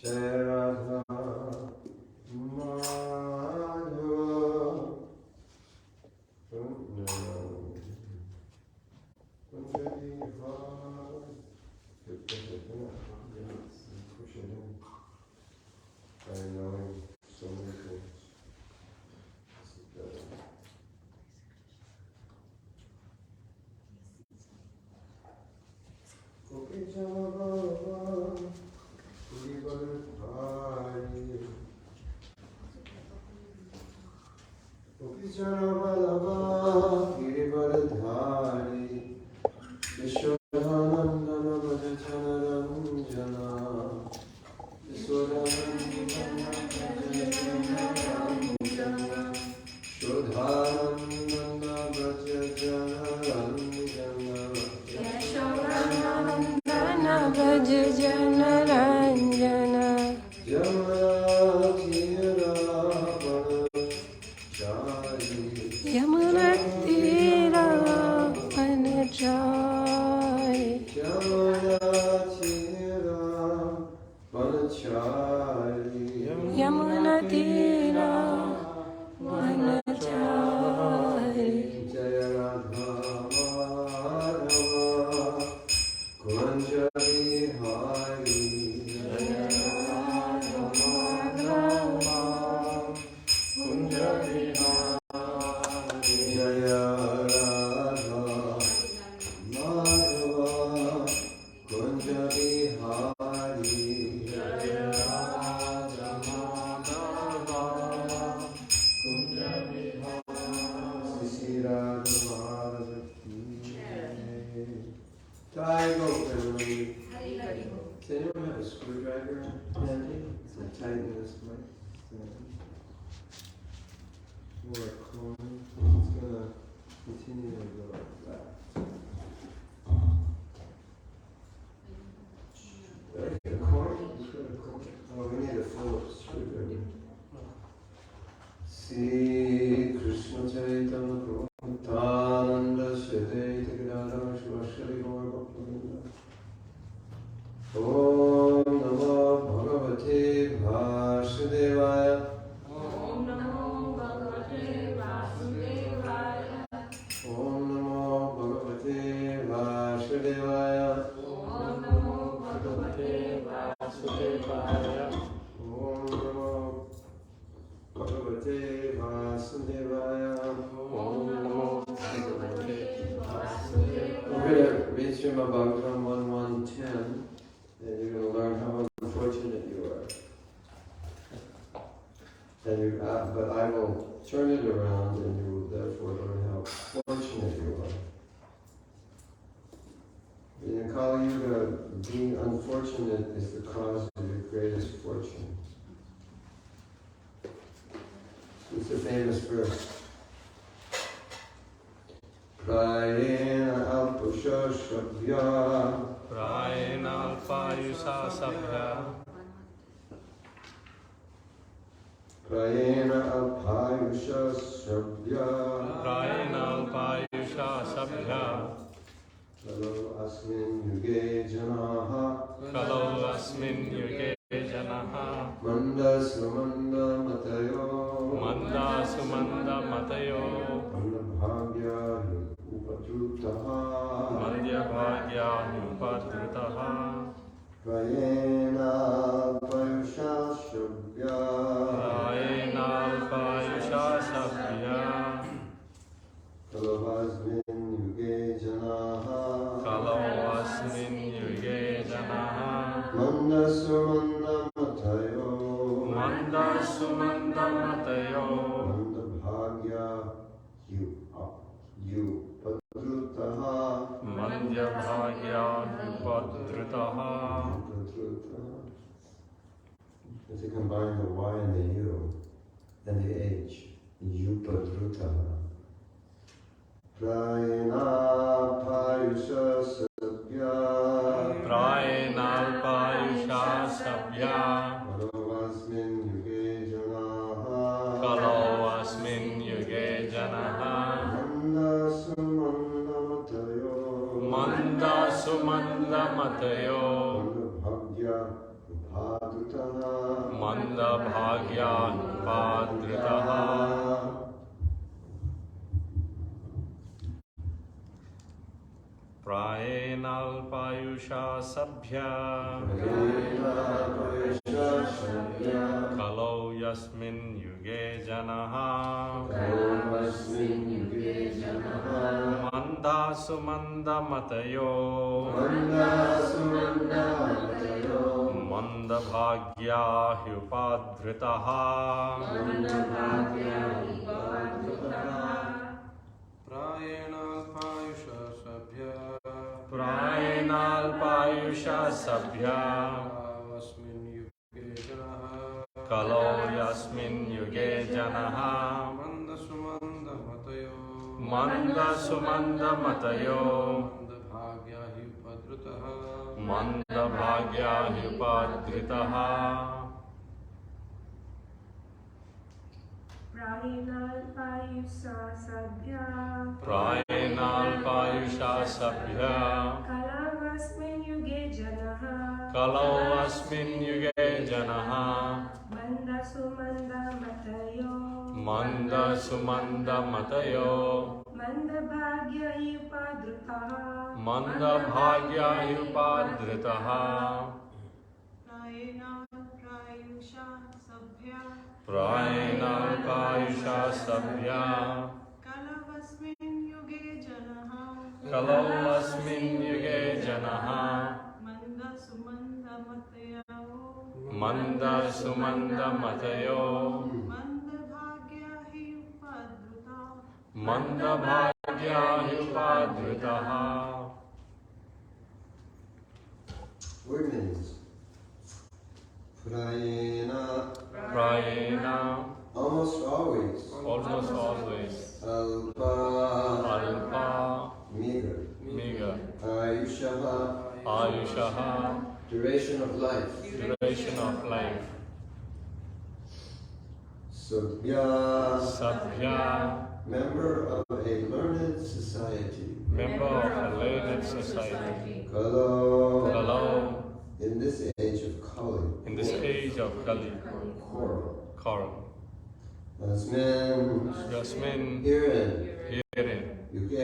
Jai Radha Read Srimad Bhagavatam 1:110, and you're going to learn how unfortunate you are. And but I will turn it around, and you will therefore learn how fortunate you are. In Kali Yuga, being unfortunate is the cause of your greatest fortune. It's a famous verse. Prayena alpusha shabhya Prayena alpayusha sabhya Prayena alpayusha shabhya Prayena alpayusha sabhya Kalo asmin yuge janaha Kalo asmin yuge janaha Manda sumanda matayo Manda sumanda matayo Manda bhagya upadrutaha Mandya bhagya upadrutaha Prayena alpayusha shabhya Prayena alpayusha sabhya Kalo asmin yuge janaha Kalo asmin yuge janaha Manda sumanda matayo Manda sumanda matayo Manda bhagya upadrutaha Mandya bhagya upadrutaha. If you combine the Y and the U and the H, upadrutaha. Prayena payusha sabhya Prayena alpayusha sabhya Kalo asmin yuge janaha Kalo asmin yuge janaha Manda sumanda matayo Manda sumanda matayo Manda bhagya mandabhagyanupadritaha prayenalpayusha sabhya kalau yasmin yuge janaha manda sumanda matayo manda bhagya hyupadhritaha prayenalpayusha sabhya kalau yasmin yuge janaha manda sumanda matayo manda bhagya hyupadhritaha prayenalpayusha sabhya kalau asmin yuge janaha manda sumanda matayo manda bhagya hyupadhritaha prayenalpayusha sabhya kalau asmin yuge janaha manda sumanda matayo manda bhagya hyupadhritaha. Word names. Prayena. Almost always. Alpa. Meager. Ayushaha. Duration of life. Sabhya. Member of a learned society. Kalo. In this age of Kali. Quarrel. Yasmin. Herein. Yuge.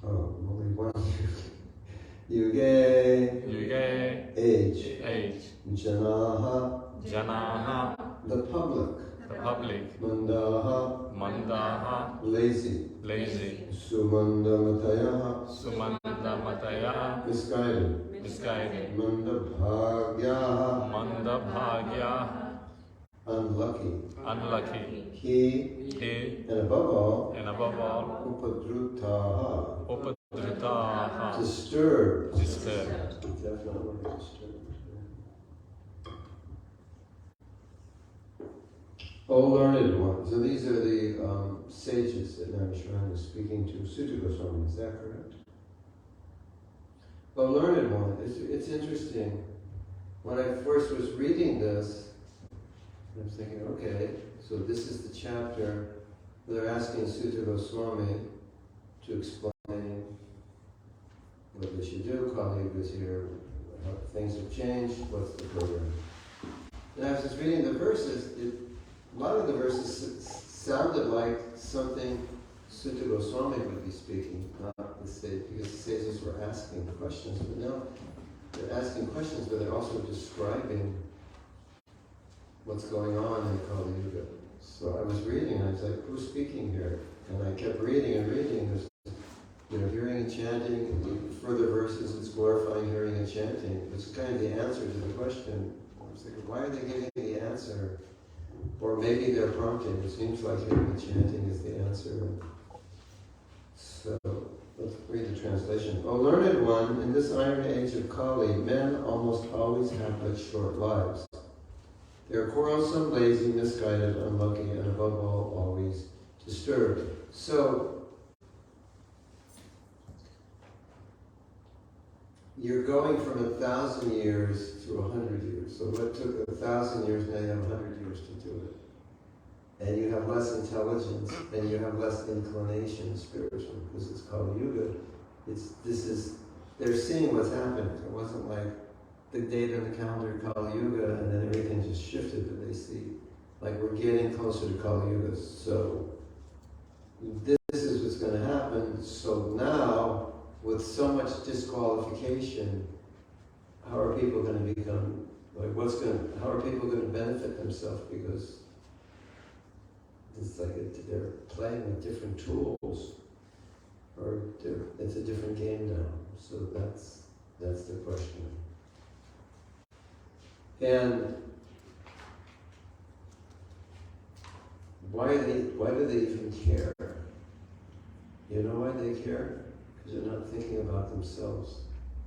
Oh, only one. Yuge. Age. Janaha. The public. Mandaha. Lazy. Sumanda mataya. Misguided. Manda bhagya. Unlucky. He. And above all. Upadrutaha. Disturbed. Definitely disturbed. O learned one. So these are the sages that Narasimha is speaking to Sutta Goswami. Is that correct? O learned one. It's interesting. When I first was reading this, I was thinking, okay, so this is the chapter where they're asking Sutta Goswami to explain what they should do. Kali Yuga is here. How things have changed. What's the program? And I was just reading the verses. A lot of the verses sounded like something Sutta Goswami would be speaking, not the sage, because the sages were asking questions. But now they're asking questions, but they're also describing what's going on in Kali Yuga. So I was reading, and I was like, who's speaking here? And I kept reading and reading. There's, hearing and chanting. And further verses, it's glorifying hearing and chanting. It's kind of the answer to the question. I was thinking, why are they giving the answer? Or maybe they're prompting. It seems like hearing and chanting is the answer. So let's read the translation. O learned one, in this iron age of Kali, men almost always have but short lives. They are quarrelsome, lazy, misguided, unlucky, and above all, always disturbed. So you're going from 1,000 years to 100 years. So what took 1,000 years, now you have 100 years to do it. And you have less intelligence, and you have less inclination spiritual, because it's called Yuga. This is they're seeing what's happening. It wasn't like the date on the calendar, Kali Yuga, and then everything just shifted, but they see, like we're getting closer to Kali Yuga, so this is what's going to happen. So now, with so much disqualification, how are people going to become, like how are people going to benefit themselves? Because it's like they're playing with different tools, or it's a different game now. So that's the question. And why do they even care? You know why they care? Because they're not thinking about themselves.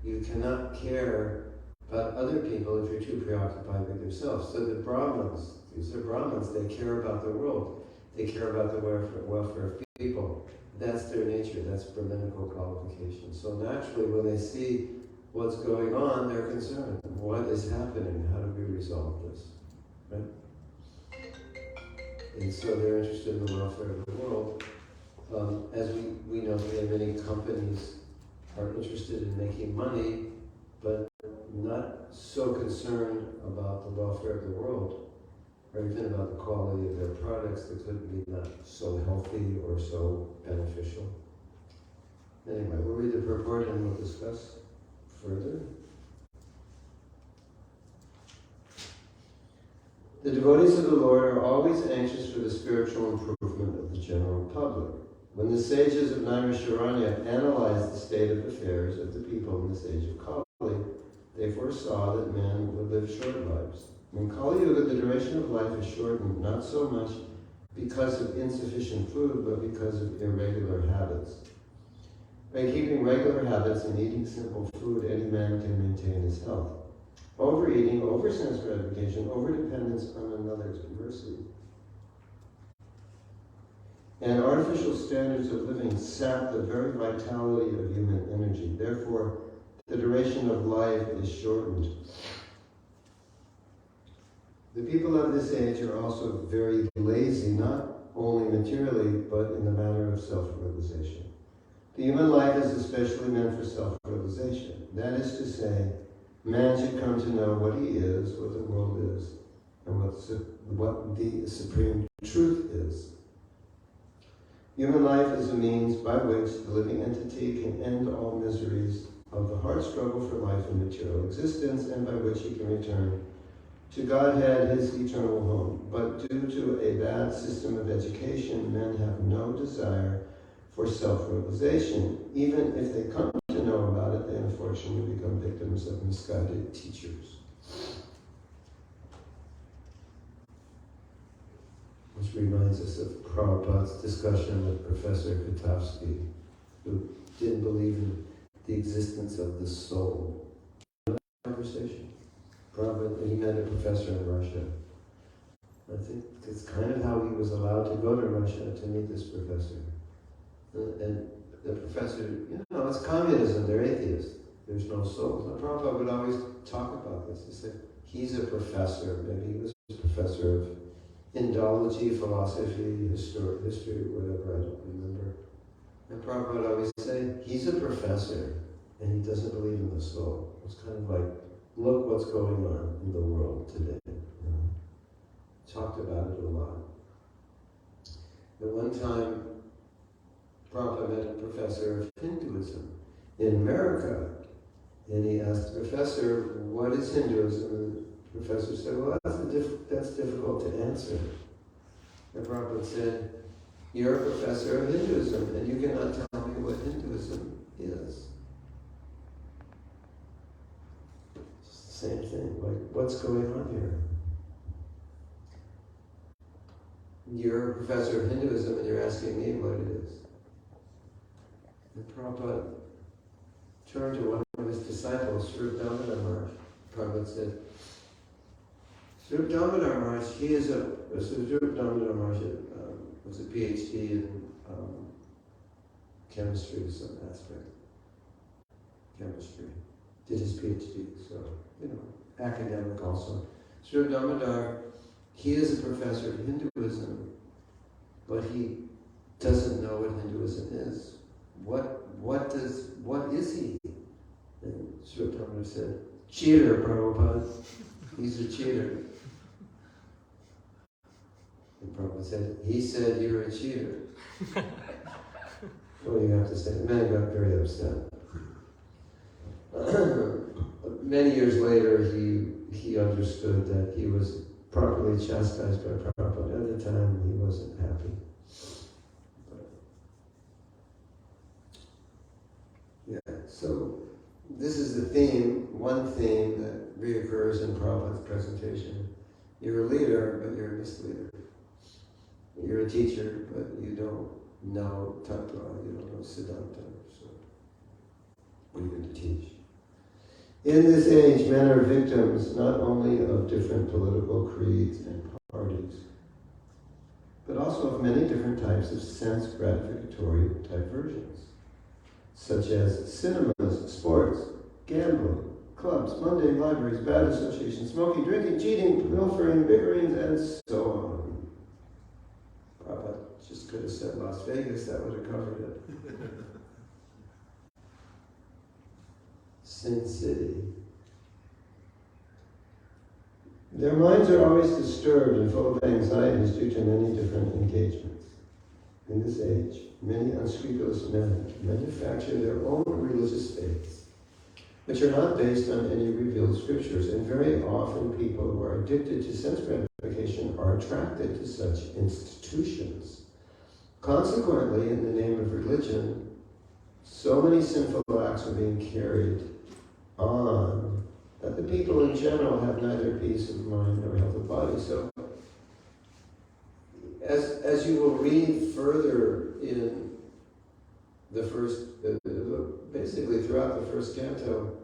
You cannot care about other people if you're too preoccupied with yourself. So the Brahmins, these are Brahmins, they care about the world. They care about the welfare of people. That's their nature, that's Brahminical qualification. So naturally, when they see what's going on, they're concerned. What is happening? How do we resolve this? Right? And so they're interested in the welfare of the world. As we know, many companies are interested in making money, but not so concerned about the welfare of the world, or even about the quality of their products that could be not so healthy or so beneficial. Anyway, we'll read the purport and we'll discuss further. The devotees of the Lord are always anxious for the spiritual improvement of the general public. When the sages of Naimisharanya analyzed the state of affairs of the people in this age of Kali, they foresaw that men would live short lives. In Kali Yuga, the duration of life is shortened not so much because of insufficient food, but because of irregular habits. By keeping regular habits and eating simple food, any man can maintain his health. Overeating, over-sense gratification, over-dependence on another's mercy, and artificial standards of living sap the very vitality of human energy. Therefore, the duration of life is shortened. The people of this age are also very lazy, not only materially, but in the matter of self-realization. The human life is especially meant for self-realization. That is to say, man should come to know what he is, what the world is, and what the supreme truth is. Human life is a means by which the living entity can end all miseries of the hard struggle for life and material existence, and by which he can return to Godhead, his eternal home. But due to a bad system of education, men have no desire for self-realization. Even if they come to know about it, they unfortunately become victims of misguided teachers. Which reminds us of Prabhupada's discussion with Professor Kutowski, who didn't believe in the existence of the soul. Conversation. Prabhupada, he met a professor in Russia. I think it's kind of how he was allowed to go to Russia to meet this professor. And the professor, it's communism, they're atheists. There's no soul. And Prabhupada would always talk about this. He said, he's a professor, maybe he was a professor of Indology, philosophy, history, whatever, I don't remember. And Prabhupada would always say, he's a professor, and he doesn't believe in the soul. It's kind of like, look what's going on in the world today. Talked about it a lot. At one time, Prabhupada met a professor of Hinduism in America, and he asked the professor, what is Hinduism? The professor said, well, that's difficult to answer. And Prabhupada said, you're a professor of Hinduism, and you cannot tell me what Hinduism is. It's the same thing, like, what's going on here? You're a professor of Hinduism, and you're asking me what it is. And Prabhupada turned to one of his disciples, Sri Damodar Maharaj. Prabhupada said, Sri Damodar Maharaj, Sri Damodar Maharaj was a PhD in chemistry, some aspect. Chemistry. Did his PhD, so, academic also. Sri Damodar, he is a professor of Hinduism, but he doesn't know what Hinduism is. What is he? Srila Prabhupada said, "Cheater, Prabhupada. He's a cheater." And Prabhupada said, "He said you're a cheater." What do you have to say? The man got very upset. Many years later, he understood that he was properly chastised by Prabhupada. At the time, he wasn't happy. But, yeah, so this is the theme, one theme that reoccurs in Prabhupada's presentation. You're a leader, but you're a misleader. You're a teacher, but you don't know Tattva, you don't know Siddhanta. So, what are you going to teach? In this age, men are victims not only of different political creeds and parties, but also of many different types of sense gratificatory diversions, such as cinemas, sports, gambling, clubs, mundane libraries, bad associations, smoking, drinking, cheating, pilfering, bickerings, and so on. Prabhupada just could have said Las Vegas, that would have covered it. Sin City. Their minds are always disturbed and full of anxieties due to many different engagements. In this age, many unscrupulous men manufacture their own religious faiths, which are not based on any revealed scriptures, and very often people who are addicted to sense gratification are attracted to such institutions. Consequently, in the name of religion, so many sinful acts are being carried on that the people in general have neither peace of mind nor health of body. So, as you will read further in the first, basically throughout the first canto,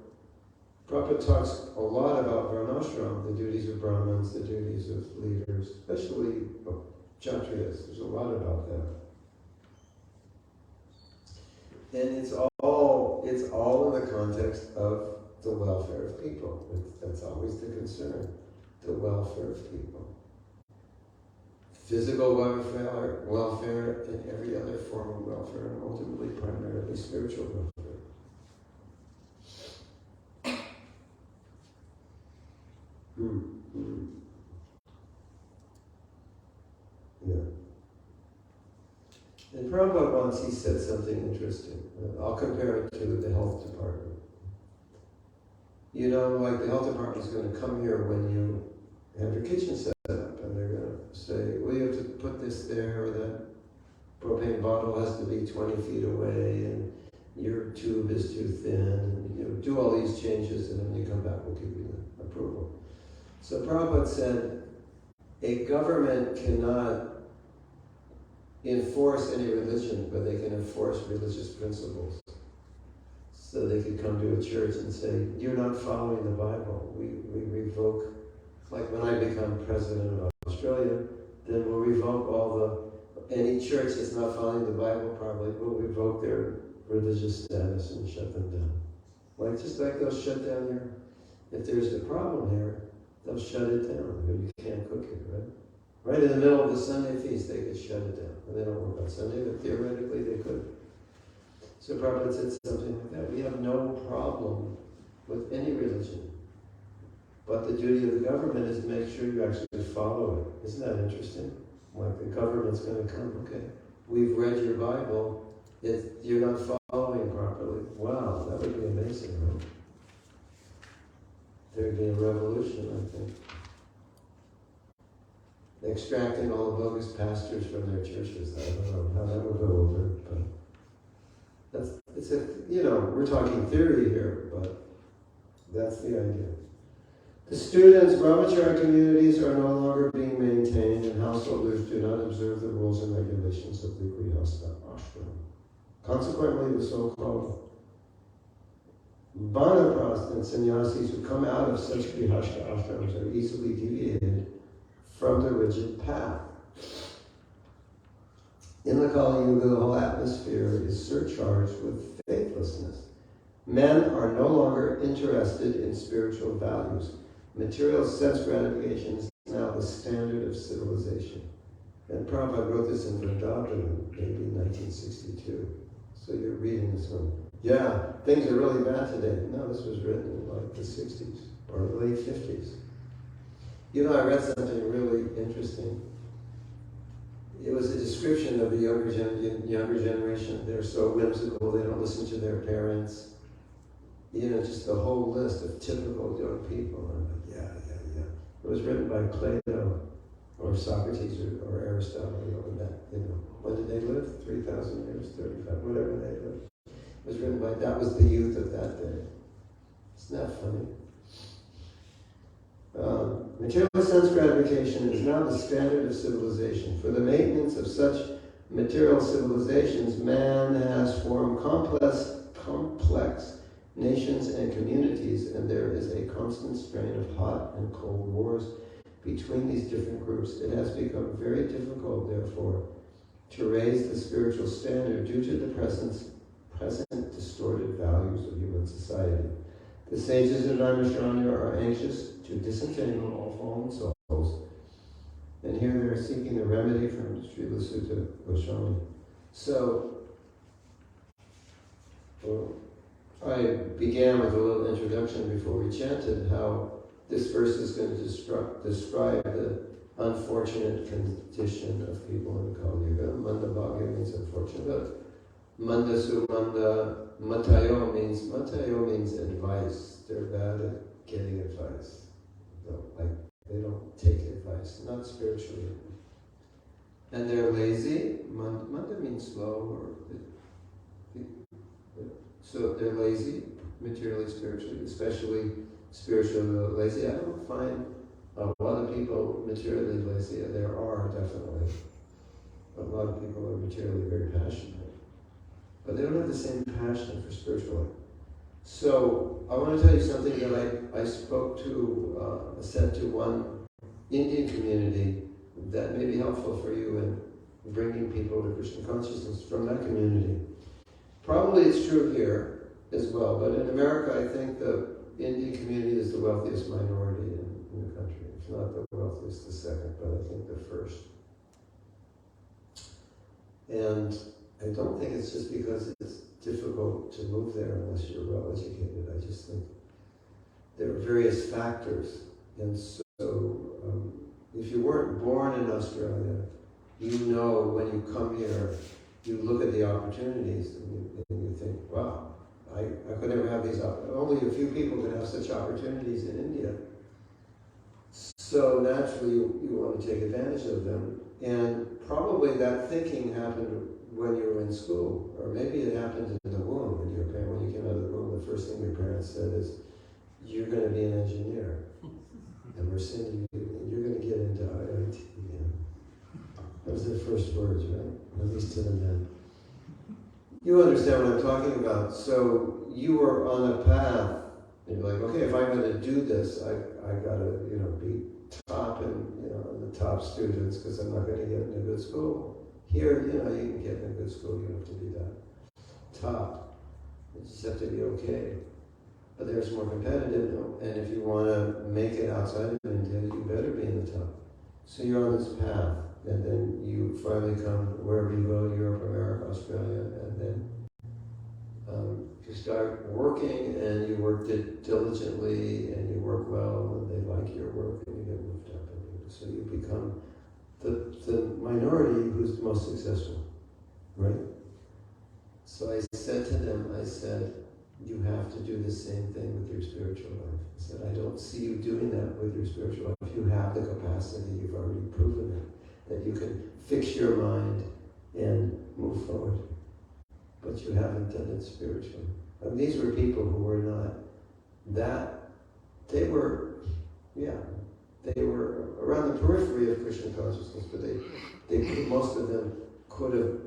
Prabhupada talks a lot about varnashram, the duties of Brahmins, the duties of leaders, especially Kshatriyas. There's a lot about that. And it's all in the context of the welfare of people. That's always the concern, the welfare of people. Physical welfare, and every other form of welfare, and ultimately primarily spiritual welfare. Yeah. And Prabhupada once, he said something interesting. I'll compare it to the health department. You know, like the health department is going to come here when you have your kitchen set up, and they're going to say, well, you have to put this there, or that propane bottle has to be 20 feet away, and your tube is too thin, and you know, do all these changes, and then you come back, we'll give you the approval. So Prabhupada said, a government cannot enforce any religion, but they can enforce religious principles. So they could come to a church and say, you're not following the Bible. We revoke, like when I become president of Australia, then we'll revoke any church that's not following the Bible properly, we'll revoke their religious status and shut them down. Just like they'll shut down here. If there's a problem here, they'll shut it down. You can't cook it, right? Right in the middle of the Sunday feast, they could shut it down. And they don't work on Sunday, but theoretically they could. So Prabhupada said something like that. We have no problem with any religion. But the duty of the government is to make sure you actually follow it. Isn't that interesting? Like the government's going to come, okay, we've read your Bible, you're not following properly. Wow, that would be amazing, right? There'd be a revolution, I think. Extracting all the bogus pastors from their churches. I don't know how that would go over, but we're talking theory here, but that's the idea. The students' brahmachari communities are no longer being maintained, and householders do not observe the rules and regulations of the Grihastha ashram. Consequently, the so-called Vanaprastha and sannyasis who come out of such Grihastha ashrams are easily deviated from the rigid path. In the Kali Yuga, the whole atmosphere is surcharged with faithlessness. Men are no longer interested in spiritual values. Material sense gratification is now the standard of civilization. And Prabhupada wrote this in Vrindavan, maybe 1962. So you're reading this one. Yeah, things are really bad today. No, this was written in like the 60s or late 50s. You know, I read something really interesting. It was a description of the younger generation. They're so whimsical, they don't listen to their parents. You know, just the whole list of typical young people. I'm like, yeah. It was written by Plato or Socrates or Aristotle, you know. When did they live? 3,000 years, 35, whatever they lived. It was written by, that was the youth of that day. Isn't that funny? Material sense gratification is now the standard of civilization. For the maintenance of such material civilizations, man has formed complex nations and communities, and there is a constant strain of hot and cold wars between these different groups. It has become very difficult, therefore, to raise the spiritual standard due to the present distorted values of human society. The sages of Dharmashraya are anxious to disentangle all fallen souls, and here they're seeking a remedy from Srila Sutta Goswami. So, I began with a little introduction before we chanted how this verse is going to describe the unfortunate condition of people in Kali Yuga. Manda Bhagya means unfortunate. Manda Sumanda, Matayo means advice. They're bad at getting advice. They don't take advice, not spiritually. And they're lazy. Manda means slow, so they're lazy, materially, spiritually, especially spiritually lazy. I don't find a lot of people materially lazy. There are, definitely. But a lot of people are materially very passionate. But they don't have the same passion for spiritual life. So I want to tell you something that I said to one Indian community that may be helpful for you in bringing people to Krishna consciousness from that community. Probably it's true here as well, but in America I think the Indian community is the wealthiest minority in the country. If not the wealthiest, the second, but I think the first. And I don't think it's just because it's difficult to move there unless you're well educated. I just think there are various factors. And so if you weren't born in Australia, you know when you come here, you look at the opportunities and you think, wow, I could never have these opportunities. Only a few people can have such opportunities in India. So naturally you want to take advantage of them. And probably that thinking happened when you were in school, or maybe it happened in the womb. When you came out of the womb, the first thing your parents said is, "You're going to be an engineer, and we're sending you. You're going to get into IIT." That was their first words, right? At least to the men. You understand what I'm talking about. So you were on a path, and you're like, okay, if I'm going to do this, I got to, be top and the top students because I'm not going to get into good school. Here, you can get in a good school, you don't have to be that top. You just have to be okay. But there's more competitive, and if you want to make it outside of India, you better be in the top. So you're on this path, and then you finally come wherever you go, Europe, America, Australia, and then you start working, and you work diligently, and you work well, and they like your work, and you get moved up. So you become the minority who's the most successful, right? So I said to them, you have to do the same thing with your spiritual life. I said, I don't see you doing that with your spiritual life. You have the capacity, you've already proven it, that you can fix your mind and move forward. But you haven't done it spiritually. And these were people who were not they were around the periphery of Krishna consciousness, but most of them could have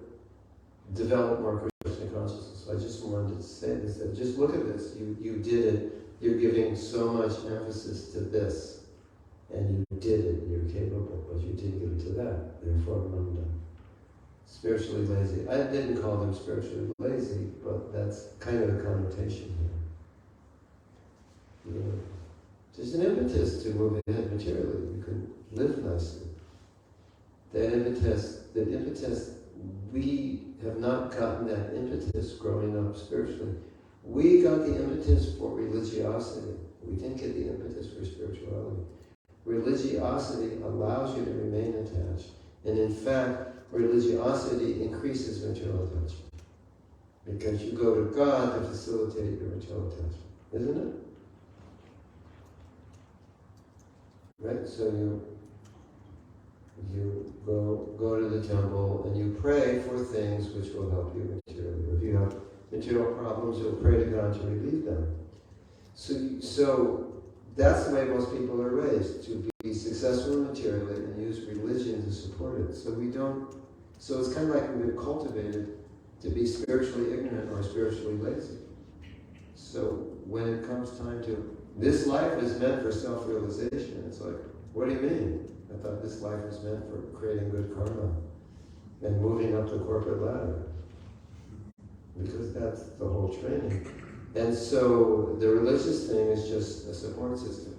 developed more Krishna consciousness. So I just wanted to say this, that just look at this. You did it. You're giving so much emphasis to this, and you did it. You're capable, but you didn't give it to that. Therefore, Manda. Spiritually lazy. I didn't call them spiritually lazy, but that's kind of the connotation here. There's an impetus to move ahead materially. You can live nicely. That impetus we have not gotten that impetus growing up spiritually. We got the impetus for religiosity. We didn't get the impetus for spirituality. Religiosity allows you to remain attached. And in fact, religiosity increases material attachment. Because you go to God to facilitate your material attachment. Isn't it? Right? So you go to the temple and you pray for things which will help you materially. If you have material problems, you'll pray to God to relieve them. So that's the way most people are raised, to be successful materially and use religion to support it. So it's kind of like we've been cultivated to be spiritually ignorant or spiritually lazy. So when it comes time to, this life is meant for self-realization. It's like, what do you mean? I thought this life was meant for creating good karma and moving up the corporate ladder. Because that's the whole training. And so the religious thing is just a support system.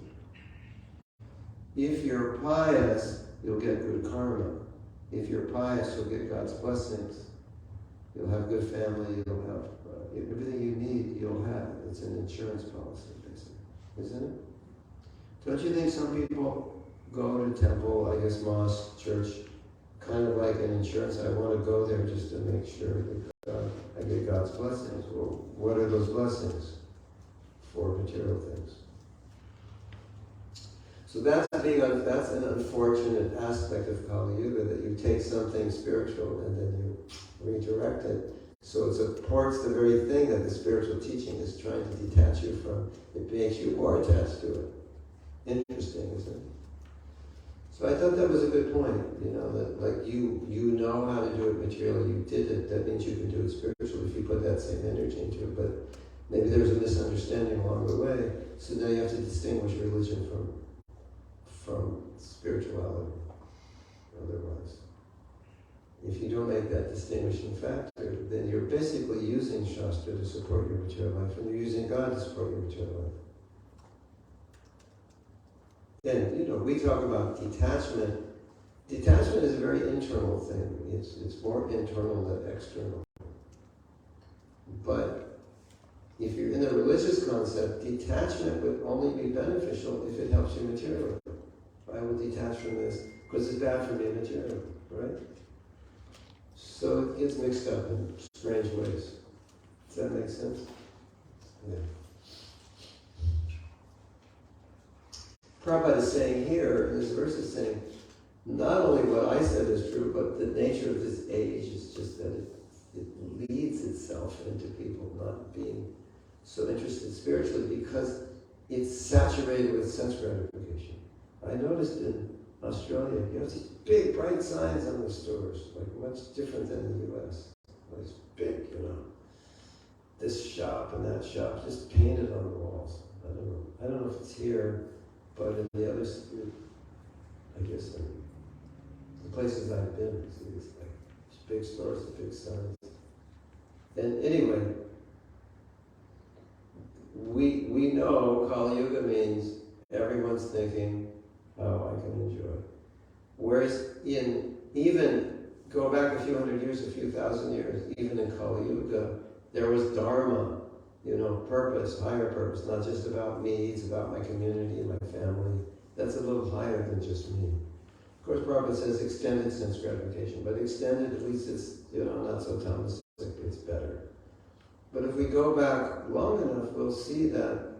If you're pious, you'll get good karma. If you're pious, you'll get God's blessings. You'll have good family, you'll have everything you need, you'll have. It's an insurance policy, basically. Isn't it? Don't you think some people go to temple, I guess mosque, church, kind of like an insurance? I want to go there just to make sure that I get God's blessings. Well, what are those blessings? For material things. So that's an unfortunate aspect of Kali Yuga, that you take something spiritual and then you redirect it. So it supports the very thing that the spiritual teaching is trying to detach you from. It makes you more attached to it. Interesting, isn't it? So I thought that was a good point, that like you know how to do it materially, you did it, that means you can do it spiritually if you put that same energy into it. But maybe there's a misunderstanding along the way, so now you have to distinguish religion from spirituality. Otherwise, if you don't make that distinguishing factor, then you're basically using Shastra to support your material life, and you're using God to support your material life. Then, we talk about detachment. Detachment is a very internal thing. It's more internal than external. But if you're in the religious concept, detachment would only be beneficial if it helps you materially. I will detach from this because it's bad for me materially, right? So it gets mixed up in strange ways. Does that make sense? Yeah. Prabhupada is saying here, this verse is saying, not only what I said is true, but the nature of this age is just that it leads itself into people not being so interested spiritually because it's saturated with sense gratification. I noticed in Australia, these big bright signs on the stores, like much different than the US. It's big, this shop and that shop, just painted on the walls. I don't know if it's here, but in the others, I guess in the places I've been, see these big stores with big signs. And anyway, we know Kali Yuga means everyone's thinking how I can enjoy. Whereas even go back a few hundred years, a few thousand years, even in Kali Yuga, there was Dharma, purpose, higher purpose, not just about me, it's about my community and my family. That's a little higher than just me. Of course, Prabhupada says extended sense gratification, but extended, at least it's, not so Thomasistic, it's better. But if we go back long enough, we'll see that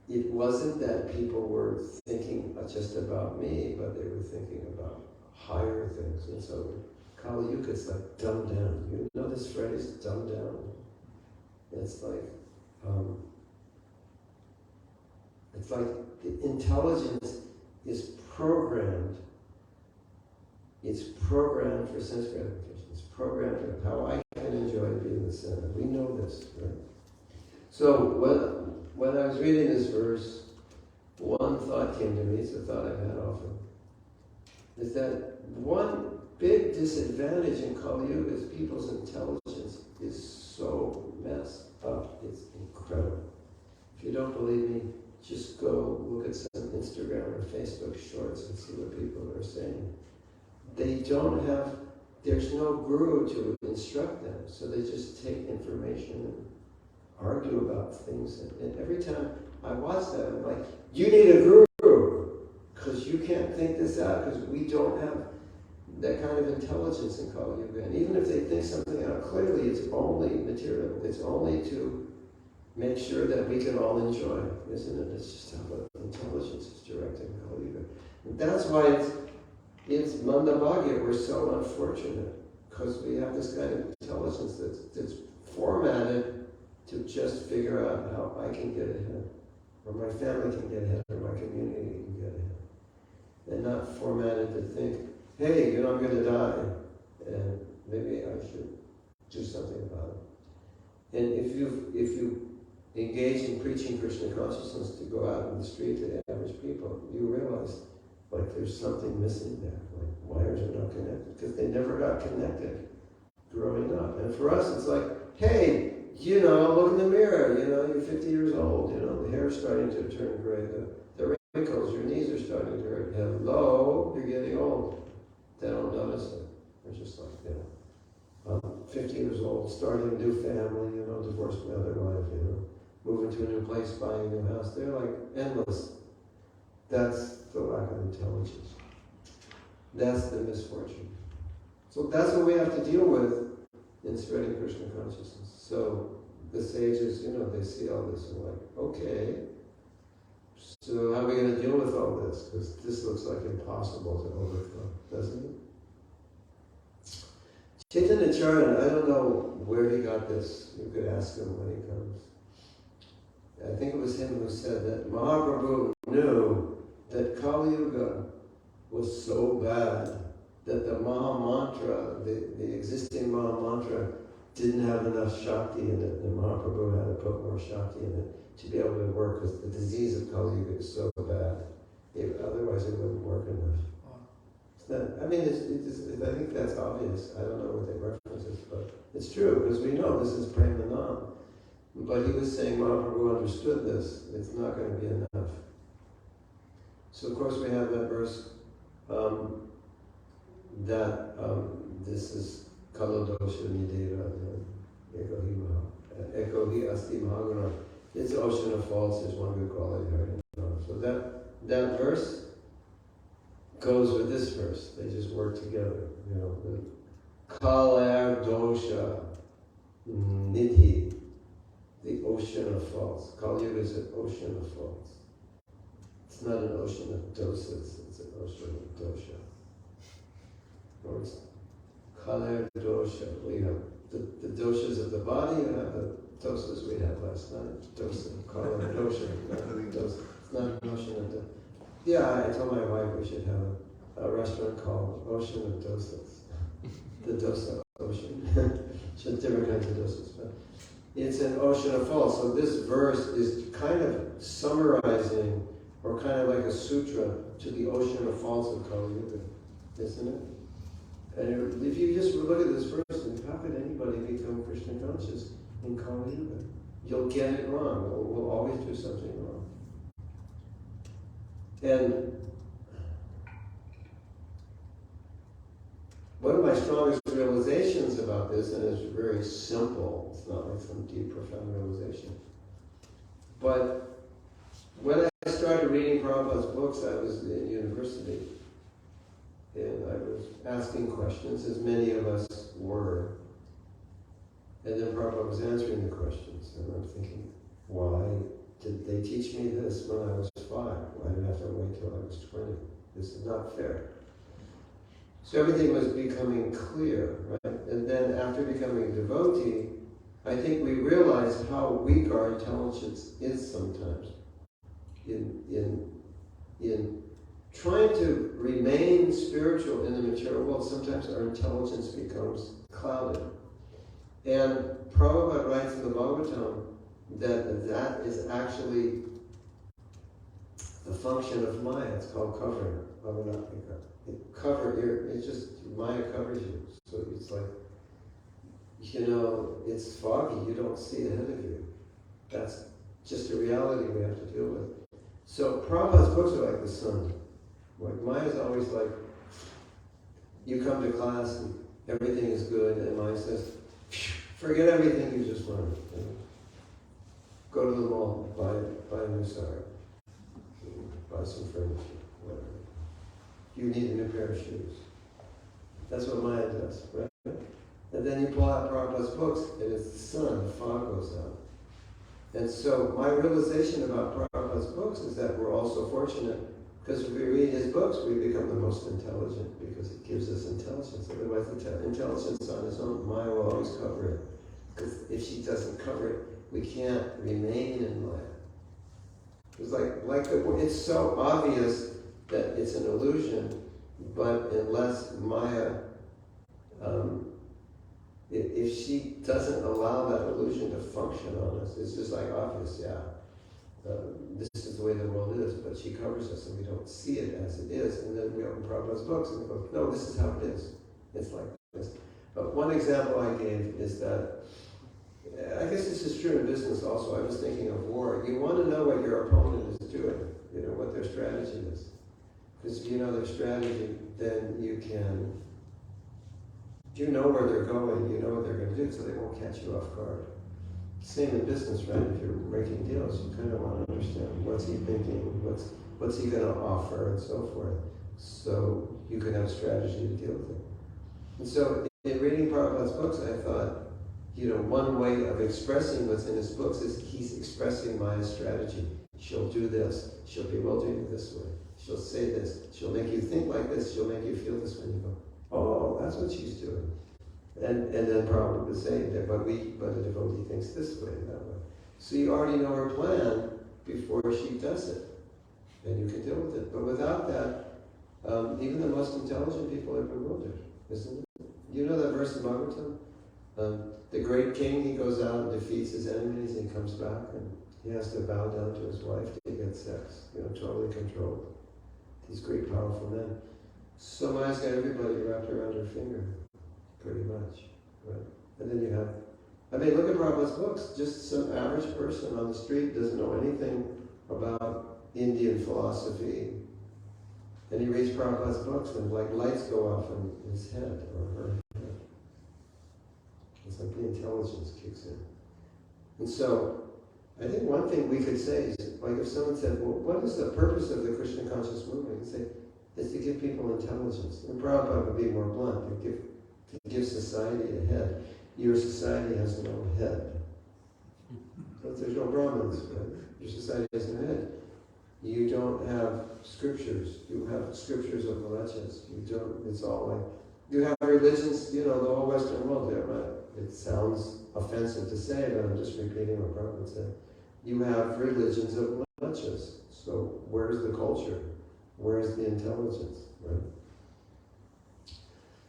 it wasn't that people were thinking just about me, but they were thinking about higher things. And so Kali Yuga is like dumbed down. You know this phrase, dumbed down? It's like the intelligence is programmed. It's programmed for sense gratification. It's programmed for how I can enjoy being the center. We know this, right? So when I was reading this verse, one thought came to me. It's a thought I've had often. Is that one big disadvantage in Kali Yuga is people's intelligence is so messed up. It's incredible. If you don't believe me, just go look at some Instagram or Facebook shorts and see what people are saying. They don't have there's no guru to instruct them, so they just take information and argue about things. And every time I watch that, I'm like, you need a guru, because you can't think this out, because we don't have that kind of intelligence in Kali Yuga. And even if they think something out clearly, it's only material. It's only to make sure that we can all enjoy, isn't it? It's just how the intelligence is directed in Kali Yuga. And that's why it's Mandabhagya. We're so unfortunate, because we have this kind of intelligence that's formatted to just figure out how I can get ahead, or my family can get ahead, or my community can get ahead. And not formatted to think, hey, I'm going to die, and maybe I should do something about it. And if you engage in preaching Krishna consciousness to go out in the street to the average people, you realize, like, there's something missing there. Like, wires are not connected, because they never got connected growing up. And for us, it's like, hey, look in the mirror, you're 50 years old, the hair's starting to turn gray, the wrinkles, your knees are starting to hurt. Hello, you're getting old. They don't notice it. They're just like, 50 years old, starting a new family, divorced my other wife, moving to a new place, buying a new house. They're like endless. That's the lack of intelligence. That's the misfortune. So that's what we have to deal with in spreading Krishna consciousness. So the sages, they see all this and like, okay, so how are we going to deal with all this? Because this looks like impossible to overcome, doesn't it? Chaitanya Charan, I don't know where he got this. You could ask him when he comes. I think it was him who said that Mahaprabhu knew that Kali Yuga was so bad that the Maha Mantra, the existing Maha Mantra, didn't have enough Shakti in it, and Mahaprabhu had to put more Shakti in it to be able to work, because the disease of Kali Yuga is so bad. Otherwise it wouldn't work enough. It's not, I think that's obvious. I don't know what the reference is, but it's true, because we know this is Premanand. But he was saying Mahaprabhu understood this. It's not going to be enough. So of course we have that verse that this is Kala Dosha Nidera Eko Hi Asti Mahaguna. It's the ocean of faults, there's one good quality. So that verse goes with this verse. They just work together. Kala Dosha Nidhi, the ocean of faults. Kali Yuga is an ocean of faults. It's not an ocean of dosas, it's an ocean of dosha. Or it's Kala Dosha. We have the doshas of the body, you have the dosas we had last night. Dosa, Kala Dosha. It's not an ocean of dosas. Yeah, I told my wife we should have a restaurant called Ocean of Dosas. The dosa ocean. Just different kinds of dosas. But it's an ocean of faults. So this verse is kind of summarizing, or kind of like a sutra to the ocean of faults of Kali Yuga, isn't it? And if you just look at this verse, how could anybody become Krishna conscious in Kali Yuga? You'll get it wrong. We'll always do something wrong. And one of my strongest realizations about this, and it's very simple, it's not like some deep, profound realization, but when I started reading Prabhupada's books, I was in university, and I was asking questions, as many of us were, and then Prabhupada was answering the questions, and I'm thinking, why did they teach me this when I was 5? Why did I have to wait till I was 20? This is not fair. So everything was becoming clear, right? And then after becoming a devotee, I think we realized how weak our intelligence is sometimes. In trying to remain spiritual in the material world, sometimes our intelligence becomes clouded. And Prabhupada writes in the Bhagavatam that is actually the function of Maya. It's called covering. It's just, Maya covers you. So it's like, it's foggy. You don't see ahead of you. That's just a reality we have to deal with. So Prabhupada's books are like the sun. Like Maya's always like, you come to class and everything is good, and mind says, forget everything you just learned. Go to the mall, buy a new sari, buy some furniture, whatever. You need a new pair of shoes. That's what Maya does, right? And then you pull out Prabhupada's books, and it's the sun, the fog goes out. And so my realization about Prabhupada's books is that we're also fortunate, because if we read his books, we become the most intelligent, because it gives us intelligence. Otherwise, the intelligence on its own, Maya will always cover it. Because if she doesn't cover it, we can't remain in Maya. It's it's so obvious that it's an illusion, but unless Maya, if she doesn't allow that illusion to function on us, it's just like obvious, this is the way the world is, but she covers us and we don't see it as it is, and then we open Prabhupada's books and we go, no, this is how it is. It's like this. But one example I gave is that, I guess this is true in business also. I was thinking of war. You want to know what your opponent is doing, what their strategy is. Because if you know their strategy, then you know where they're going, you know what they're going to do, so they won't catch you off guard. Same in business, right? If you're making deals, you kind of want to understand what's he thinking, what's he going to offer, and so forth. So you can have a strategy to deal with it. And so in reading Prabhupada's books, I thought, one way of expressing what's in his books is he's expressing Maya's strategy. She'll do this. She'll bewilder you this way. She'll say this. She'll make you think like this. She'll make you feel this way. And you go, oh, that's what she's doing. And then Prabhupada would say that, but a devotee thinks this way and that way. So you already know her plan before she does it. And you can deal with it. But without that, even the most intelligent people are bewildered, isn't it? You know that verse in Bhagavatam? The great king, he goes out and defeats his enemies and he comes back and he has to bow down to his wife to get sex, totally controlled. These great powerful men. So Maya's got everybody wrapped around her finger, pretty much, right? And then you have, look at Prabhupada's books. Just some average person on the street doesn't know anything about Indian philosophy. And he reads Prabhupada's books and lights go off in his head or her head. It's like the intelligence kicks in. And so, I think one thing we could say is, if someone said, well, what is the purpose of the Krishna conscious movement? You say, it's to give people intelligence. And Prabhupada would be more blunt, to give society a head. Your society has no head. So there's no Brahmins, right? Your society has no head. You don't have scriptures. You have scriptures of milechas. It's all like, you have religions, the whole Western world there, but it sounds offensive to say, but I'm just repeating what Prabhupada said. You have religions of milechas. So where's the culture? Where's the intelligence, right?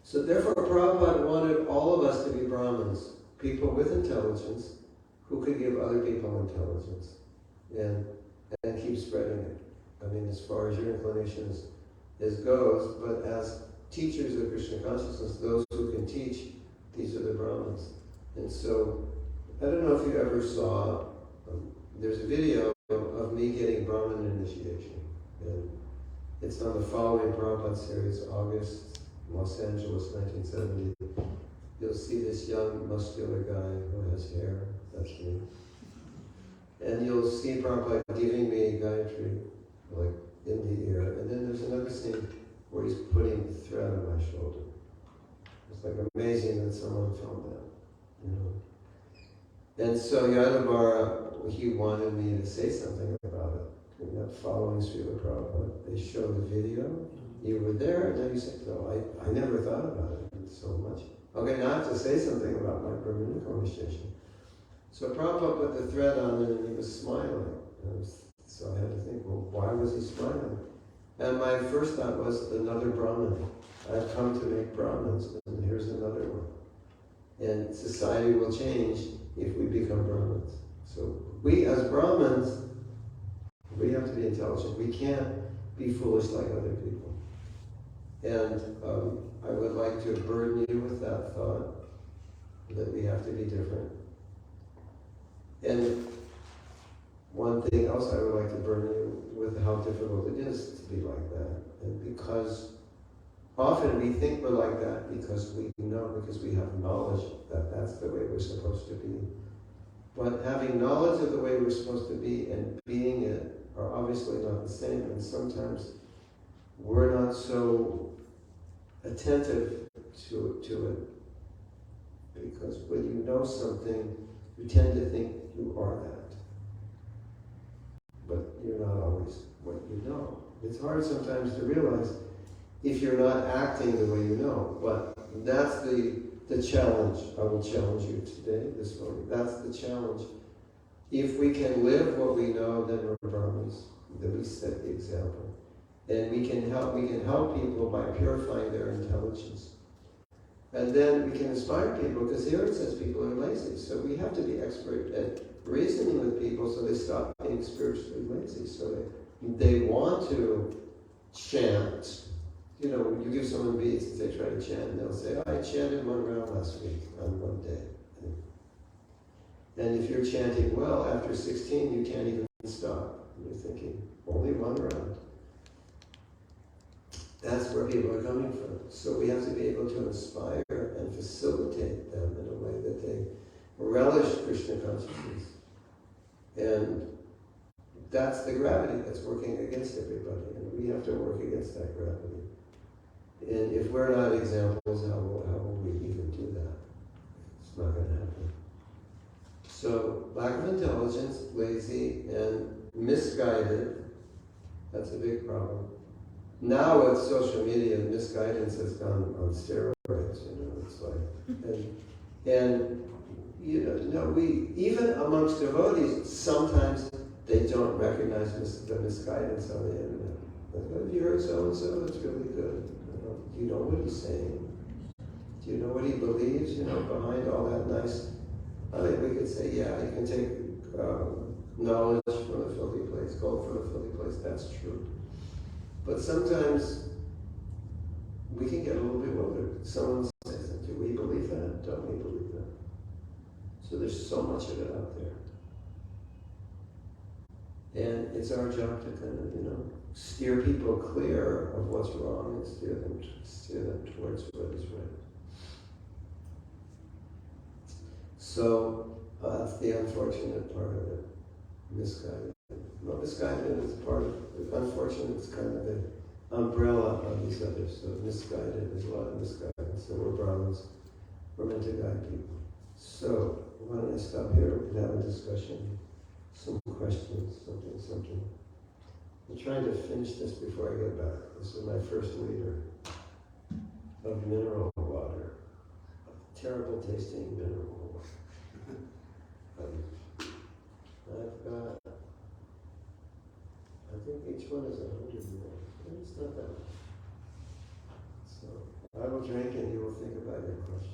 So therefore, Prabhupada wanted all of us to be Brahmins, people with intelligence, who could give other people intelligence, and keep spreading it. As far as your inclination goes, but as teachers of Krishna consciousness, those who can teach, these are the Brahmins. And so, I don't know if you ever saw, there's a video of me getting Brahmin initiation. And it's on the following Prabhupada series, August, Los Angeles, 1970. You'll see this young, muscular guy who has hair, that's me. And you'll see Prabhupada giving me Gayatri, in the ear. And then there's another scene where he's putting the thread on my shoulder. It's amazing that someone filmed that, And so Yadavara, he wanted me to say something about it. And that following Srila Prabhupada, they show the video. You were there, and then you said, no, I never thought about it so much. Okay, now I have to say something about my Brahminical initiation. So Prabhupada put the thread on it, and he was smiling. So I had to think, well, why was he smiling? And my first thought was, another Brahmin. I've come to make Brahmins, and here's another one. And society will change if we become Brahmins. So we, as Brahmins, we have to be intelligent. We can't be foolish like other people. And I would like to burden you with that thought, that we have to be different. And one thing else I would like to burden you with, how difficult it is to be like that. And because often we think we're like that because we know, because we have knowledge that that's the way we're supposed to be. But having knowledge of the way we're supposed to be and being it are obviously not the same, and sometimes we're not so attentive to it, because when you know something, you tend to think you are that. But you're not always what you know. It's hard sometimes to realize if you're not acting the way you know, but that's the challenge. I will challenge you today, this morning. That's the challenge. If we can live what we know, then we're Brahmins. Then we set the example. And we can help people by purifying their intelligence. And then we can inspire people, because here it says people are lazy. So we have to be expert at reasoning with people so they stop being spiritually lazy. So they want to chant. You know, you give someone beads and they try to chant, and they'll say, I chanted 1 round last week on 1 day. And if you're chanting well, after 16, you can't even stop. And you're thinking, only 1 round. That's where people are coming from. So we have to be able to inspire and facilitate them in a way that they relish Krishna consciousness. And that's the gravity that's working against everybody. And we have to work against that gravity. And if we're not examples, how will we even do that? It's not going to happen. So, lack of intelligence, lazy, and misguided, that's a big problem. Now with social media, misguidance has gone on steroids, it's like, and we, even amongst devotees, sometimes they don't recognize the misguidance on the internet. Like, have you heard so-and-so? It's really good. Do you know what he's saying? Do you know what he believes, behind all that nice... I mean, we could say, yeah, you can take knowledge from a filthy place, gold from a filthy place, that's true. But sometimes we can get a little bewildered. Someone says, do we believe that? Don't we believe that? So there's so much of it out there. And it's our job to kind of, steer people clear of what's wrong and steer them towards what is right. So that's the unfortunate part of it. Misguided. Well, misguided is part of it. Unfortunate is kind of the umbrella of these others. So misguided is a lot of misguidance. So we're Brahmins. We're meant to guide people. So why don't I stop here and have a discussion? Some questions, something. I'm trying to finish this before I get back. This is my first liter of mineral water. Terrible tasting mineral water. I've got, I think each one is 100 ml. It's not that much. So I will drink and you will think about your question.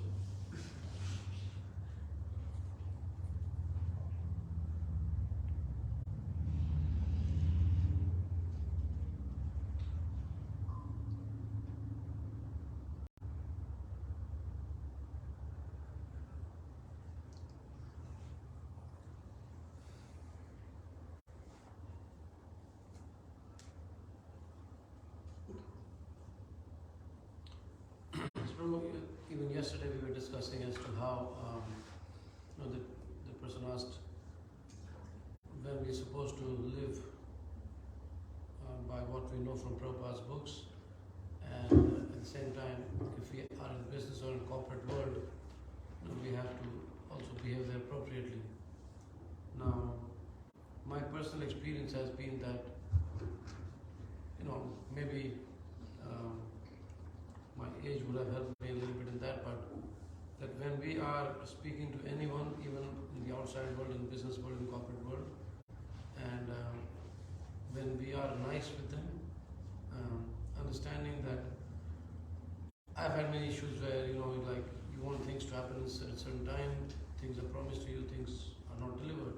Even yesterday we were discussing as to how the person asked when we're supposed to live by what we know from Prabhupada's books, and at the same time, if we are in business or in corporate world, we have to also behave there appropriately. Now, my personal experience has been that maybe my age would have helped me a little bit in that, but that when we are speaking to anyone, even in the outside world, in the business world, in the corporate world, and when we are nice with them, understanding that I've had many issues where, you want things to happen at a certain time, things are promised to you, things are not delivered.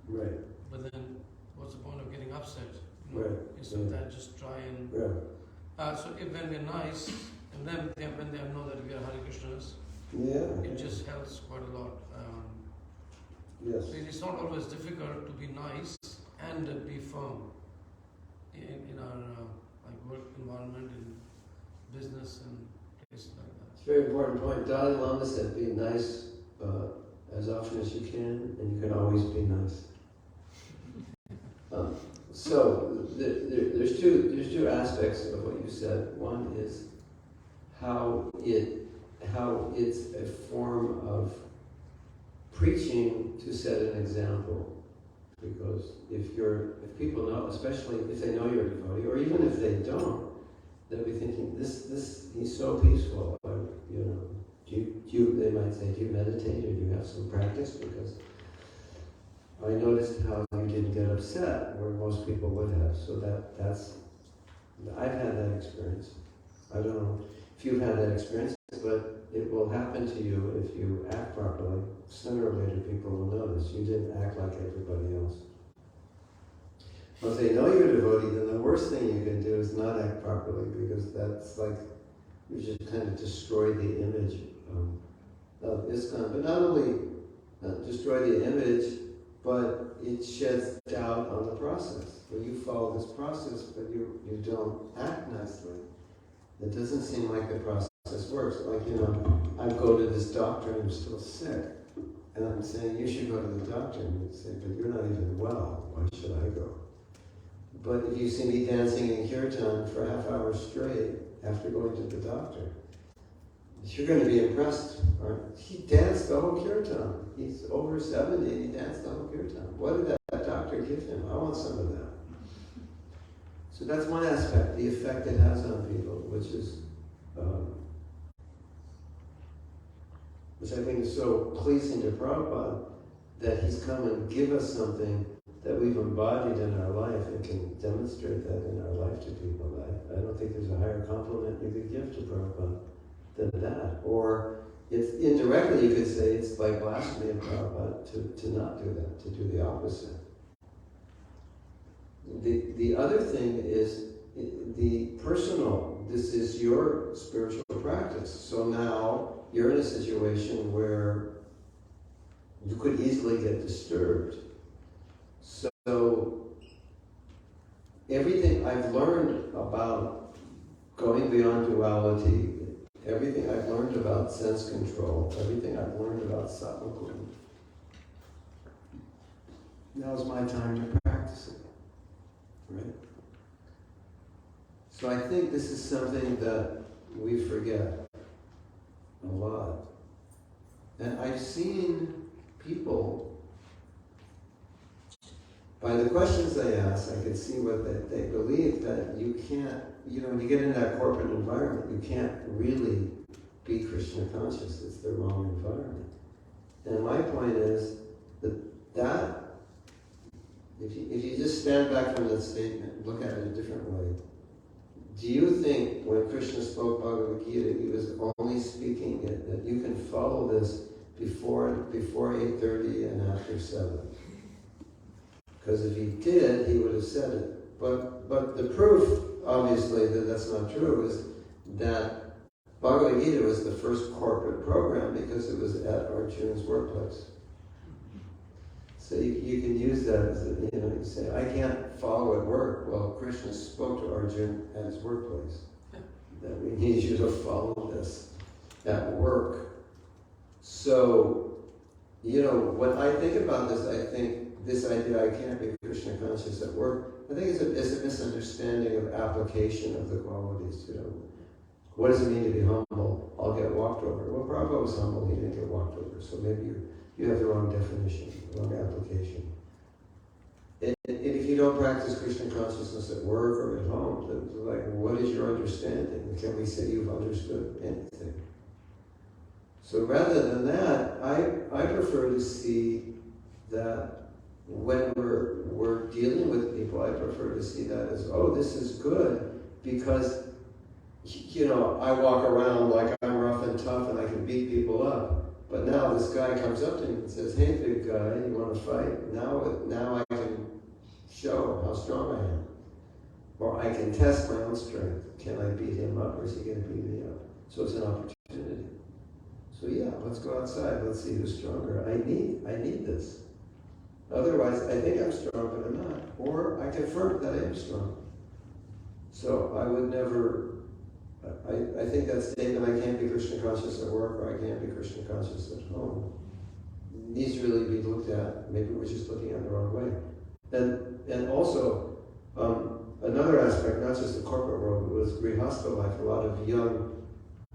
Right. But then, what's the point of getting upset? Right. Instead of that, just try and... Yeah. So if when we're nice, and then when they know that we are Hare Krishnas, it just helps quite a lot. Yes. So it's not always difficult to be nice and be firm in our work environment, business and places like that. It's a very important point. Dalai Lama said, be nice as often as you can, and you can always be nice. So there's two aspects of what you said. One is how it's a form of preaching to set an example. Because if people know, especially if they know you're a devotee, or even if they don't, they'll be thinking, this he's so peaceful. They might say, do you meditate or do you have some practice? Because I noticed how you didn't get upset where most people would have. So that's I've had that experience. I don't know if you've had that experience, but it will happen to you if you act properly. Sooner or later people will notice you didn't act like everybody else. Well, if they know you're a devotee, then the worst thing you can do is not act properly, because that's like you just kind of destroy the image of ISKCON. But not only destroy the image, but it sheds doubt on the process. Well, you follow this process, but you don't act nicely. It doesn't seem like the process works. Like, I go to this doctor and I'm still sick. And I'm saying, you should go to the doctor. And you say, but you're not even well. Why should I go? But if you see me dancing in kirtan for a half hour straight after going to the doctor, you're going to be impressed. Right? He danced the whole kirtan. He's over 70 and he danced the whole kirtan. What did that doctor give him? I want some of that. So that's one aspect, the effect it has on people, which I think is so pleasing to Prabhupada, that he's come and give us something that we've embodied in our life and can demonstrate that in our life to people. I don't think there's a higher compliment you could give to Prabhupada than that. Or it's indirectly you could say it's like blasphemy of Prabhupada to not do that, to do the opposite. The other thing is the personal. This is your spiritual practice. So now you're in a situation where you could easily get disturbed. So everything I've learned about going beyond duality, everything I've learned about sense control, everything I've learned about sattva, now's my time to practice it. Right? So I think this is something that we forget a lot. And I've seen people, by the questions they ask, I could see what they believe, that you can't, when you get in that corporate environment, you can't really be Krishna conscious. It's the wrong environment. And my point is that if you just stand back from that statement and look at it a different way, do you think when Krishna spoke Bhagavad Gita, he was only speaking it, that you can follow this before 8:30 and after 7? Because if he did, he would have said it. But the proof, obviously, that that's not true is that Bhagavad Gita was the first corporate program because it was at Arjuna's workplace. So you can use that as you say, I can't follow at work. Well, Krishna spoke to Arjuna at his workplace. That we need you to follow this at work. So, when I think about this, I think this idea I can't be Krishna conscious at work, I think it's a misunderstanding of application of the qualities. What does it mean to be humble? I'll get walked over. Well, Prabhupada was humble, he didn't get walked over. So maybe you have the wrong definition, the wrong application. And if you don't practice Krishna consciousness at work or at home, it's like, what is your understanding? Can we say you've understood anything? So rather than that, I prefer to see that when we're dealing with people, I prefer to see that as, oh, this is good, because I walk around like I'm rough and tough and I can beat people up. But now this guy comes up to me and says, hey, big guy, you want to fight? Now I can show how strong I am. Or I can test my own strength. Can I beat him up or is he going to beat me up? So it's an opportunity. So yeah, let's go outside. Let's see who's stronger. I need this. Otherwise, I think I'm strong, but I'm not. Or I confirm that I am strong. So I would never I think that statement, I can't be Krishna conscious at work, or I can't be Krishna conscious at home, needs to really be looked at. Maybe we're just looking at it the wrong way. And also, another aspect, not just the corporate world, but was grihastha life. A lot of young,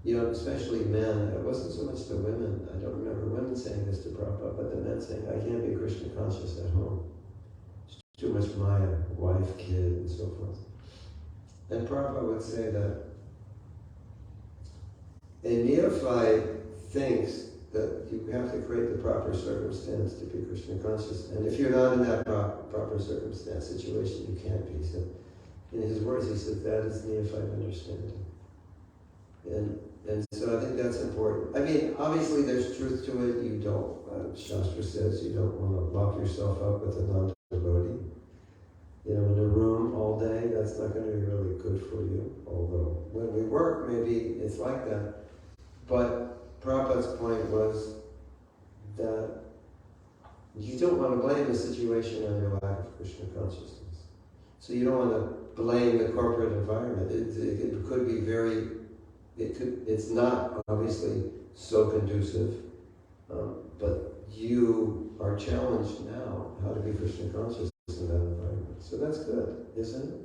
especially men. It wasn't so much the women. I don't remember women saying this to Prabhupada, but the men saying, I can't be Krishna conscious at home. It's too much Maya, wife, kid, and so forth. And Prabhupada would say that a neophyte thinks that you have to create the proper circumstance to be Krishna conscious. And if you're not in that proper circumstance, situation, you can't be. So in his words, he said, that is neophyte understanding. And so I think that's important. I mean, obviously there's truth to it. You don't, Shastra says, you don't want to lock yourself up with a non-devotee. In a room all day, that's not going to be really good for you. Although when we work, maybe it's like that. But Prabhupada's point was that you don't want to blame the situation on your lack of Krishna consciousness. So you don't want to blame the corporate environment. It could be it's not obviously so conducive, but you are challenged now how to be Krishna conscious in that environment. So that's good, isn't it?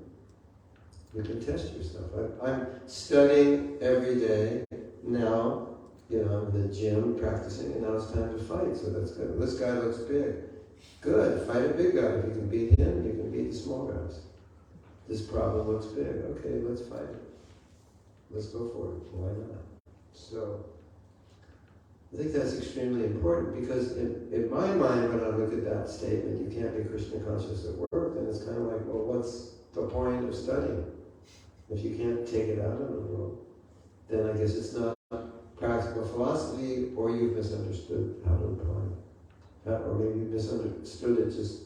You can test yourself. I'm studying every day now. I'm in the gym practicing, and now it's time to fight. So that's good. This guy looks big. Good. Fight a big guy. If you can beat him, you can beat the small guys. This problem looks big. Okay, let's fight it. Let's go for it. Why not? So I think that's extremely important, because in my mind, when I look at that statement, you can't be Krishna conscious at work, then it's kind of like, well, what's the point of studying? If you can't take it out of the world, then I guess it's not practical philosophy, or you've misunderstood how to apply it. Or maybe you misunderstood it just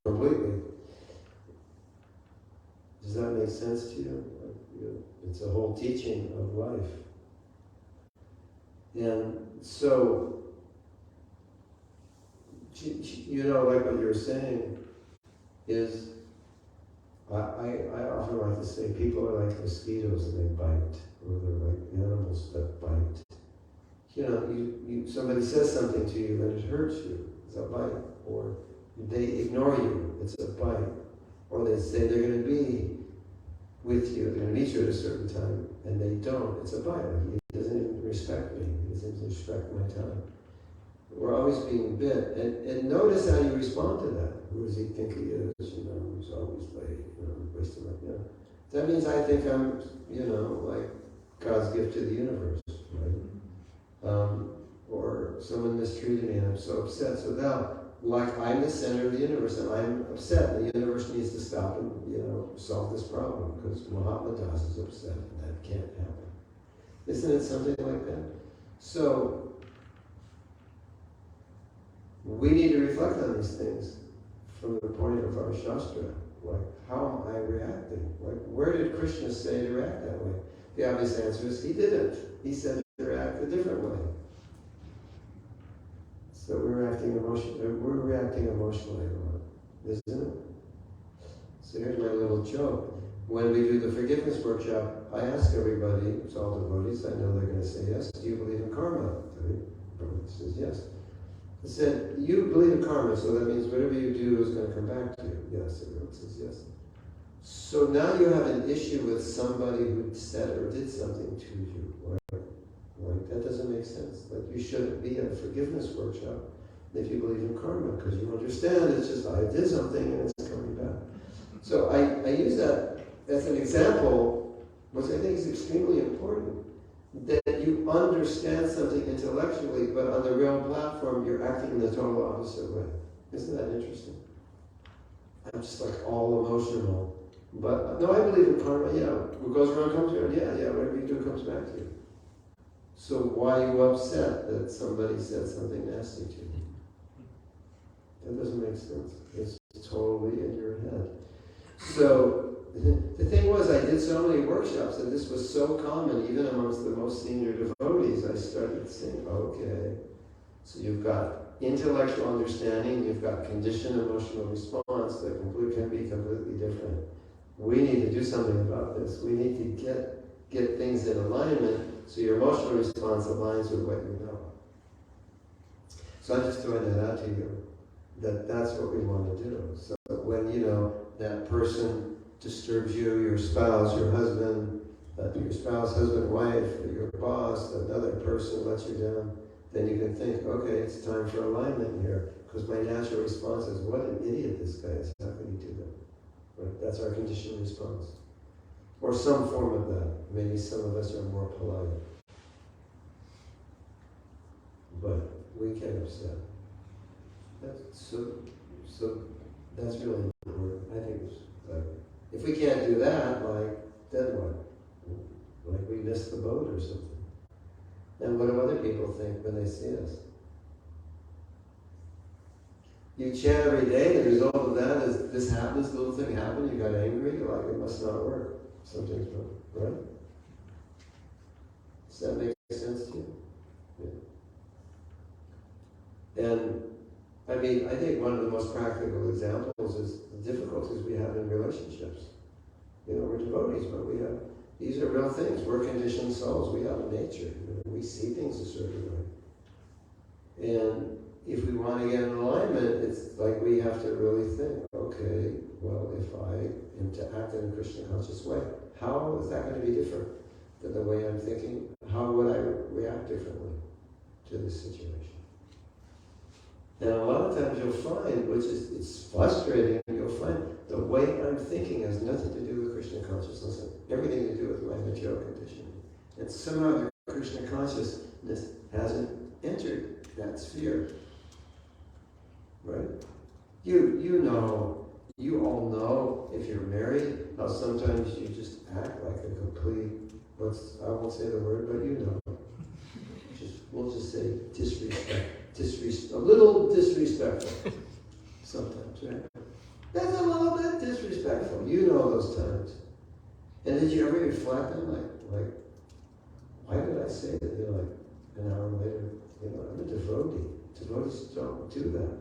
completely. Does that make sense to you? It's a whole teaching of life. And so, like what you're saying is, I often like to say people are like mosquitoes and they bite, or they're like animals that bite. Somebody says something to you and it hurts you, it's a bite. Or they ignore you, it's a bite. Or they say they're going to be with you, they're going to meet you at a certain time, and they don't, it's a bite. He doesn't even respect me, he doesn't even respect my time. We're always being bit, and notice how you respond to that. Who does he think he is? He's always late, wasting my time. That means I think I'm, like God's gift to the universe, right? Or someone mistreated me and I'm so upset. So now, like I'm the center of the universe and I'm upset. The universe needs to stop and, solve this problem, because Mahatma Das is upset and that can't happen. Isn't it something like that? So, we need to reflect on these things from the point of our Shastra. Like, how am I reacting? Like, where did Krishna say to react that way? The obvious answer is he didn't. He said to react a different way. So we're reacting emotionally a lot, isn't it? So here's my little joke. When we do the forgiveness workshop, I ask everybody, it's all devotees, I know they're going to say yes, do you believe in karma? Everybody says yes. I said, you believe in karma, so that means whatever you do is going to come back to you. Yes, everyone says yes. So now you have an issue with somebody who said or did something to you. Like that doesn't make sense. Like you shouldn't be at a forgiveness workshop if you believe in karma, because you understand it's just I did something and it's coming back. So I use that as an example, which I think is extremely important, that you understand something intellectually, but on the real platform, you're acting in the total opposite way. Isn't that interesting? I'm just like all emotional. But no, I believe in karma, yeah. What goes around comes around, yeah, whatever you do comes back to you. So why are you upset that somebody said something nasty to you? That doesn't make sense. It's totally in your head. So the thing was, I did so many workshops and this was so common, even amongst the most senior devotees. I started saying, okay, so you've got intellectual understanding, you've got conditioned emotional response that can be completely different. We need to do something about this. We need to get get things in alignment so your emotional response aligns with what you know. So I'm just throwing that out to you, that's what we want to do. So when that person disturbs you, your spouse, your husband, husband, wife, or your boss, another person lets you down, then you can think, okay, it's time for alignment here. Because my natural response is, what an idiot this guy is. How can he do that? Right? That's our conditioned response. Or some form of that. Maybe some of us are more polite. But we get upset. So that's really important. I think it's like, if we can't do that, then what? Like we missed the boat or something. And what do other people think when they see us? You chant every day, the result of that is this happened, this little thing happened, you got angry, you're like, it must not work. Something's wrong, right? Does that make sense to you? Yeah. And I think one of the most practical examples is the difficulties we have in relationships. We're devotees, but these are real things. We're conditioned souls. We have a nature. We see things a certain way. And if we want to get in alignment, it's like we have to really think, okay, well, if I am to act in a Krishna conscious way, how is that going to be different than the way I'm thinking? How would I react differently to this situation? And a lot of times you'll find, it's frustrating, you'll find the way I'm thinking has nothing to do with Krishna consciousness and everything to do with my material conditioning. And somehow the Krishna consciousness hasn't entered that sphere. Right? You all know, if you're married, how sometimes you just act like a complete, I won't say the word, but we'll just say a little disrespectful sometimes, right? That's a little bit disrespectful. You know those times. And did you ever reflect on like, why did I say that? Like an hour later, I'm a devotee. Devotees don't do that.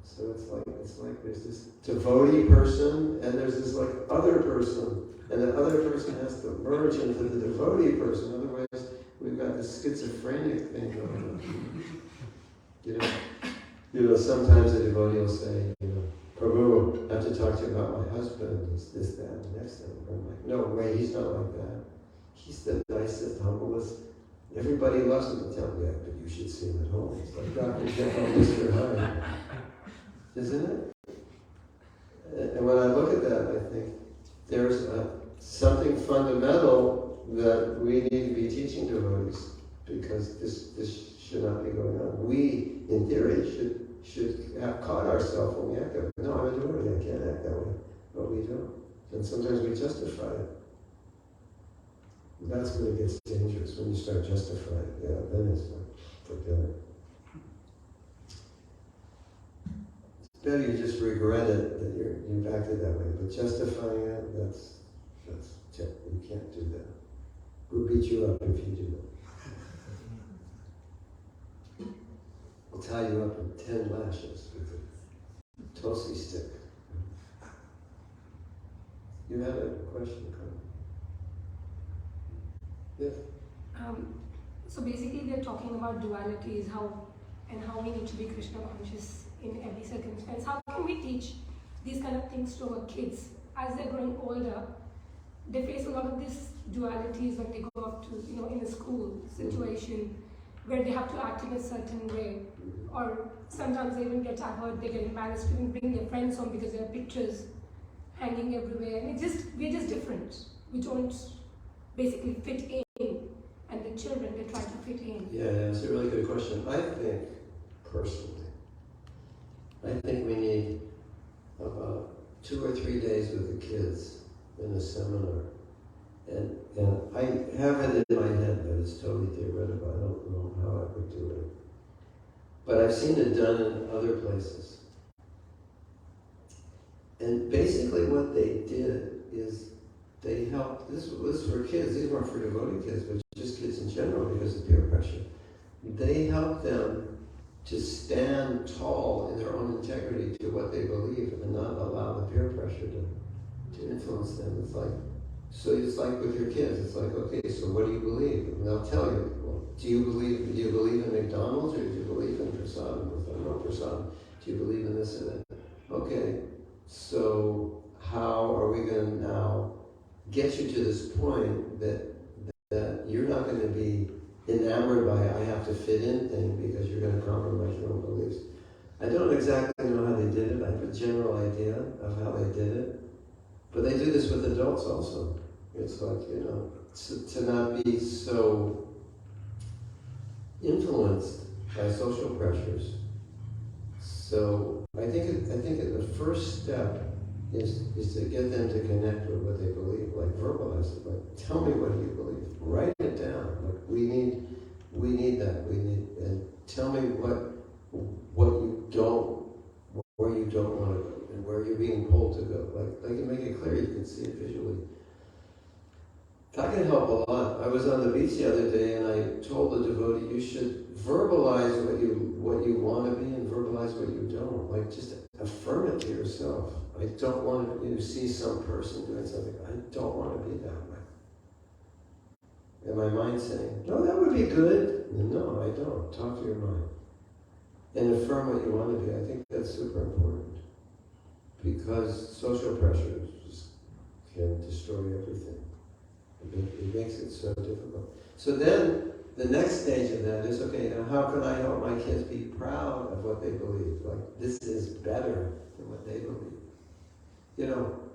So it's like there's this devotee person and there's this like other person. And the other person has to merge into the devotee person. Otherwise, we've got this schizophrenic thing going on. Sometimes a devotee will say, Prabhu, I have to talk to you about my husband, this, that, and the next thing. I'm like, no way, he's not like that. He's the nicest, humblest. Everybody loves him. Tell me, but you should see him at home. It's like Dr. Jekyll and Mr. Hyde. Isn't it? And when I look at that, I think there's something fundamental that we need to be teaching devotees, because this should not be going on. We, in theory, should have caught ourselves when we act that way. No, I'm a devotee, I can't act that way. But we don't. And sometimes we justify it. That's when it gets dangerous, when you start justifying it. Yeah, then it's like, forget it. It's better you just regret it that you've acted that way. But justifying it, that's you can't do that. We'll beat you up if you do that. We'll tie you up in 10 lashes with a Tulsi stick. You had a question, Carmen? Yes. So basically they're talking about dualities, how we need to be Krishna conscious in every circumstance. How can we teach these kind of things to our kids as they're growing older? They face a lot of these dualities when they go up to, in a school situation where they have to act in a certain way. Or sometimes they even get hurt, they get embarrassed to even bring their friends home because there are pictures hanging everywhere. And we're just different. We don't basically fit in. And the children, they try to fit in. Yeah, it's a really good question. I think, personally, we need about 2 or 3 days with the kids in a seminar. And I have it in my head, but it's totally theoretical. I don't know how I would do it. But I've seen it done in other places. And basically what they did is they helped, this was for kids, these weren't for devotee kids, but just kids in general because of peer pressure. They helped them to stand tall in their own integrity to what they believe and not allow the peer pressure to influence them. It's like, So it's like with your kids, it's like, okay, so what do you believe? And they'll tell you, well, do you believe in McDonald's, or do you believe in prasadam? No prasadam. Do you believe in this or that? Okay, so how are we going to now get you to this point that you're not going to be enamored by I have to fit in thing because you're going to compromise your own beliefs? I don't exactly know how they did it. I have a general idea of how they did it. But they do this with adults also. It's like, to not be so influenced by social pressures. So I think the first step is to get them to connect with what they believe, like verbalize it, like tell me what you believe, write it down. Like we need that. And tell me what you don't, where you don't want to go, and where you're being pulled to go. Like you make it clear, you can see it visually. That can help a lot. I was on the beach the other day, and I told the devotee, you should verbalize what you want to be and verbalize what you don't. Like just affirm it to yourself. I don't want to see some person doing something. I don't want to be that way. And my mind saying, no, that would be good. No, I don't. Talk to your mind. And affirm what you want to be. I think that's super important. Because social pressures can destroy everything. It makes it so difficult. So then, the next stage of that is, okay, now how can I help my kids be proud of what they believe? Like, this is better than what they believe.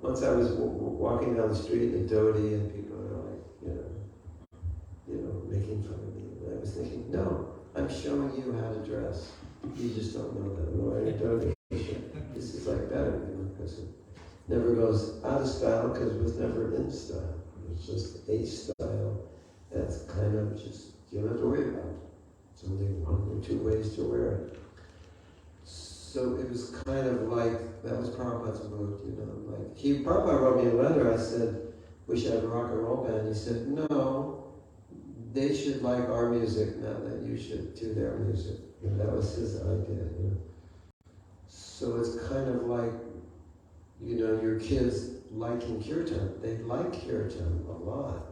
Once I was walking down the street in Dodi, and people are like, making fun of me. And I was thinking, no, I'm showing you how to dress. You just don't know that. No, I don't. This is like better, because it never goes out of style, because it was never in style. It's just a style that's kind of just, you don't have to worry about it. It's only one or two ways to wear it. So it was kind of like, that was Prabhupada's mood, like, Prabhupada wrote me a letter. I said, we should have a rock and roll band. He said, no, they should like our music, not that you should do their music. And that was his idea, So it's kind of like, your kids liking kirtan. They like kirtan a lot.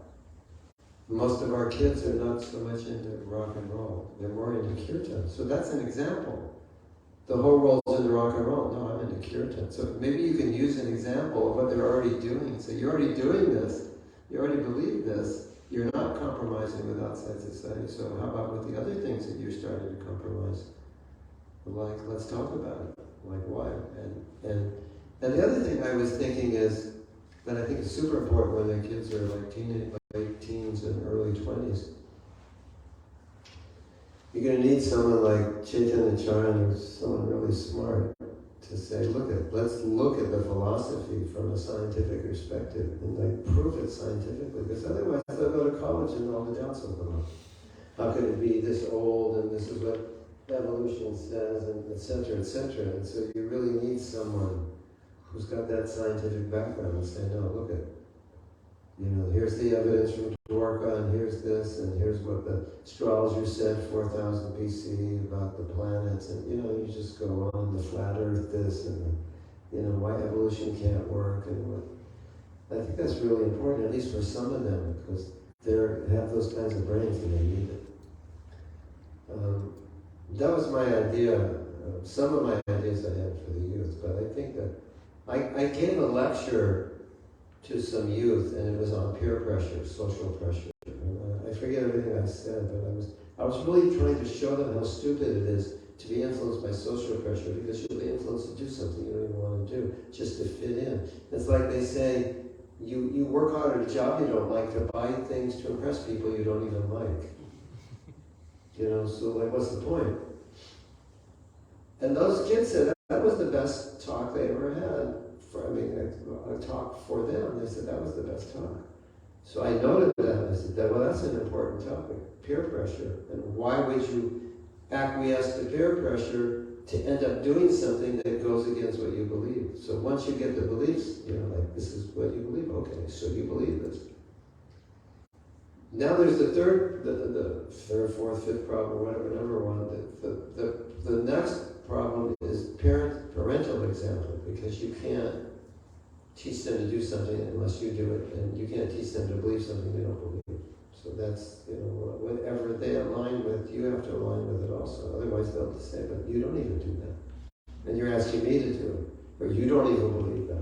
Most of our kids are not so much into rock and roll. They're more into kirtan. So that's an example. The whole world's into rock and roll. No, I'm into kirtan. So maybe you can use an example of what they're already doing. So you're already doing this. You already believe this. You're not compromising with outside society. So how about with the other things that you're starting to compromise? Like, let's talk about it. Like, why? And the other thing I was thinking is that I think is super important when the kids are like late teens and early 20s. You're going to need someone like Chaitanya Charan, who's someone really smart, to say, let's look at the philosophy from a scientific perspective and prove it scientifically, because otherwise they'll go to college and all the doubts will come up. How could it be this old, and this is what evolution says, and et cetera, et cetera. And so you really need someone who's got that scientific background and say, no, look at, here's the evidence from Dwarka, and here's this, and here's what the astrologer said 4000 BC about the planets, and you just go on, the flat earth this, and why evolution can't work, and what. I think that's really important, at least for some of them, because they have those kinds of brains and they need it. That was my idea, some of my ideas I had for the youth, but I think that I gave a lecture to some youth, and it was on peer pressure, social pressure. I forget everything I said, but I was really trying to show them how stupid it is to be influenced by social pressure, because you'll be influenced to do something you don't even want to do, just to fit in. It's like they say, you work hard at a job you don't like to buy things to impress people you don't even like. So what's the point? And those kids said that was the best talk they ever had. A talk for them. They said that was the best talk. So I noted that. I said, that's an important topic, peer pressure. And why would you acquiesce to peer pressure to end up doing something that goes against what you believe? So once you get the beliefs, this is what you believe. Okay, so you believe this. Now there's the third, fourth, fifth problem, whatever, number one. The next problem is parental example, because you can't teach them to do something unless you do it, and you can't teach them to believe something they don't believe. So that's, whatever they align with, you have to align with it also. Otherwise they'll just say, but you don't even do that. And you're asking me to do it, or you don't even believe that.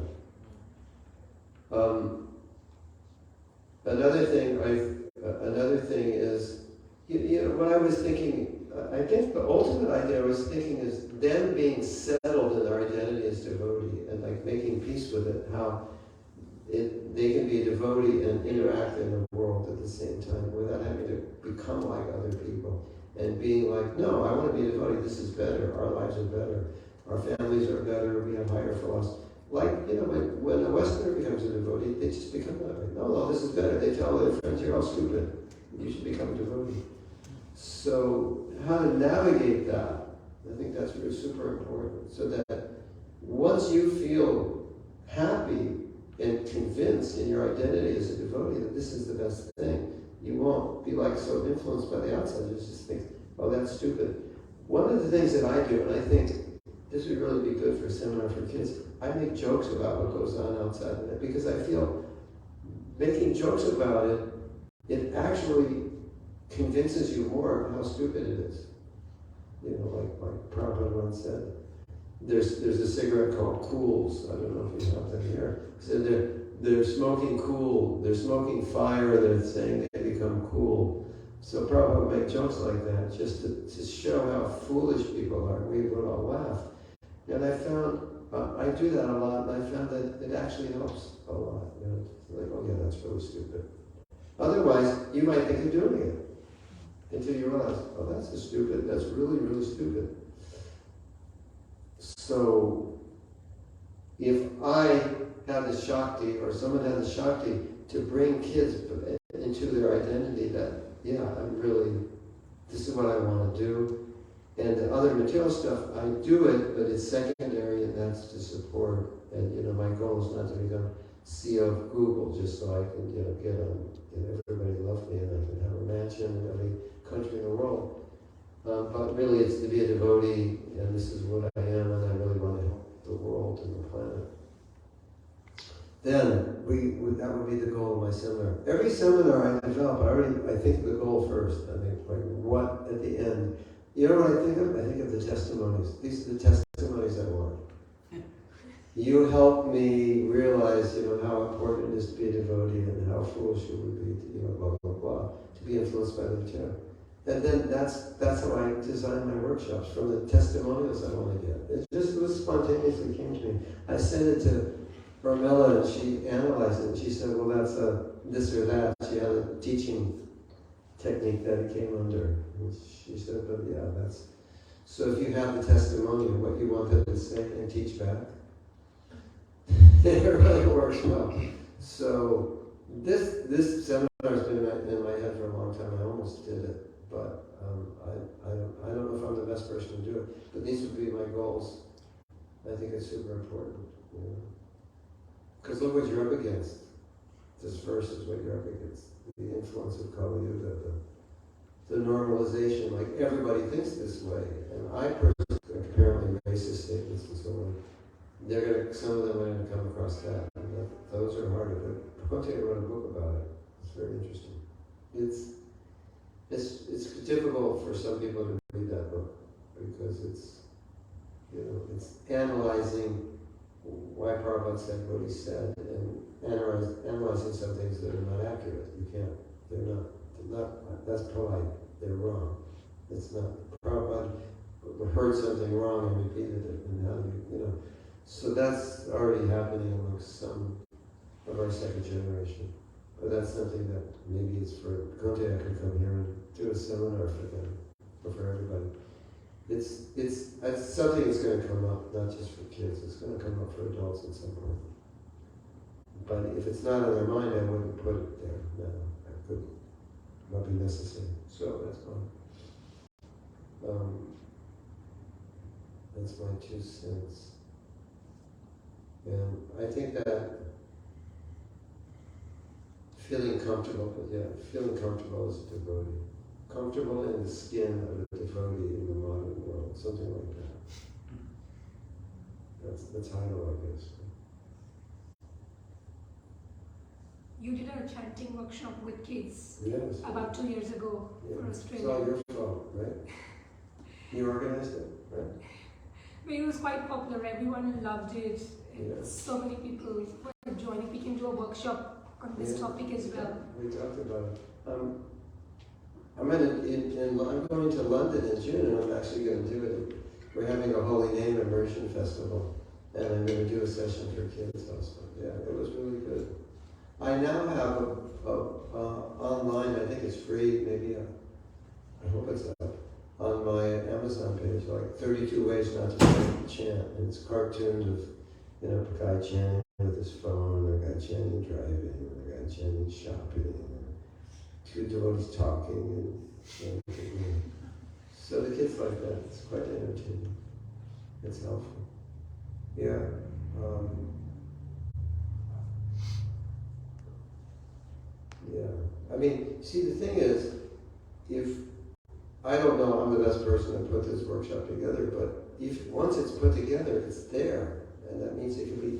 Another thing is, what I was thinking, I think the ultimate idea I was thinking is them being settled in their identity as devotee and like making peace with it, how they can be a devotee and interact in the world at the same time without having to become like other people and being like, no, I want to be a devotee, this is better, our lives are better, our families are better, we have higher philosophy. Like, when a Westerner becomes a devotee, they just become that way. No, this is better. They tell their friends, you're all stupid. You should become a devotee. So, how to navigate that, I think that's really super important. So that once you feel happy and convinced in your identity as a devotee that this is the best thing, you won't be like so influenced by the outside. You just think, oh, that's stupid. One of the things that I do, and I think this would really be good for a seminar for kids, I make jokes about what goes on outside of it because I feel making jokes about it, it actually convinces you more of how stupid it is. Like Prabhupada once said, there's a cigarette called Cools. I don't know if you have them here. So they're smoking cool. They're smoking fire. They're saying they become cool. So Prabhupada make jokes like that just to show how foolish people are. We would all laugh. And I found, I do that a lot, and I found that it actually helps a lot. It's like, oh yeah, that's really stupid. Otherwise, you might think of doing it until you realize, oh, that's really, really stupid. So, if I have the Shakti, or someone has the Shakti, to bring kids into their identity that, yeah, this is what I want to do. And the other material stuff, I do it, but it's secondary, and that's to support. And my goal is not to become CEO of Google just so I can get on, everybody loves me, and I can have a mansion in every country in the world. But really, it's to be a devotee, and this is what I am, and I really want to help the world and the planet. Then that would be the goal of my seminar. Every seminar I develop, I think of the goal first. I think like what at the end. You know what I think of? I think of the testimonies. These are the testimonies I want. You help me realize, how important it is to be a devotee and how foolish it would be to, blah, blah, blah, to be influenced by the material. And then that's how I design my workshops, from the testimonials I want to get. It just spontaneously came to me. I sent it to Carmela, and she analyzed it, and she said, well, that's this or that. She had a teaching technique that it came under. And she said, but yeah, that's... So if you have the testimony of what you want them to say and teach back, it really works well. So this seminar has been in my head for a long time. I almost did it, but I don't know if I'm the best person to do it. But these would be my goals. I think it's super important. Because look what you're up against. This verse is what you're up against. The influence of Kali Yuga, the normalization, like everybody thinks this way. And I personally, apparently racist statements and so on, some of them are going to come across that. And those are harder, but Bhante wrote a book about it. It's very interesting. It's difficult for some people to read that book because it's analyzing why Prabhupada said what he said and analyzing some things that are not accurate. You can't. They're not. That's polite. They're wrong. It's not. Prabhupada heard something wrong and repeated it, and how do you. So that's already happening amongst some of our second generation. But that's something that maybe it's for Conte. I could come here and do a seminar for them or for everybody. It's something that's going to come up, not just for kids. It's going to come up for adults at some point. But if it's not on their mind, I wouldn't put it there. No, it could not be necessary. So that's fine. That's my 2 cents. And I think that feeling comfortable as a devotee. Comfortable in the skin of a devotee in the modern world, something like that. That's the title, I guess. you did a chanting workshop with kids Yes. about 2 years ago for It's Australia. all your fault, right? You organized it, right? But it was quite popular. Everyone loved it. Yeah. So many people were joining. We can do a workshop on this topic as well. We talked about it. I'm going to London in June, and I'm actually going to do it. We're having a Holy Name Immersion Festival, and I'm going to do a session for kids also. Yeah, it was really good. I now have online, I think it's free, maybe, I hope it's up, on my Amazon page, like 32 ways not to chant. And it's cartoons of, a guy chanting with his phone, a guy chanting driving, a guy chanting shopping, two devotees talking, and so the kids like that. It's quite entertaining. It's helpful. Yeah. I mean, see, the thing is, if I don't know, I'm the best person to put this workshop together, but if once it's put together, it's there, and that means it can be,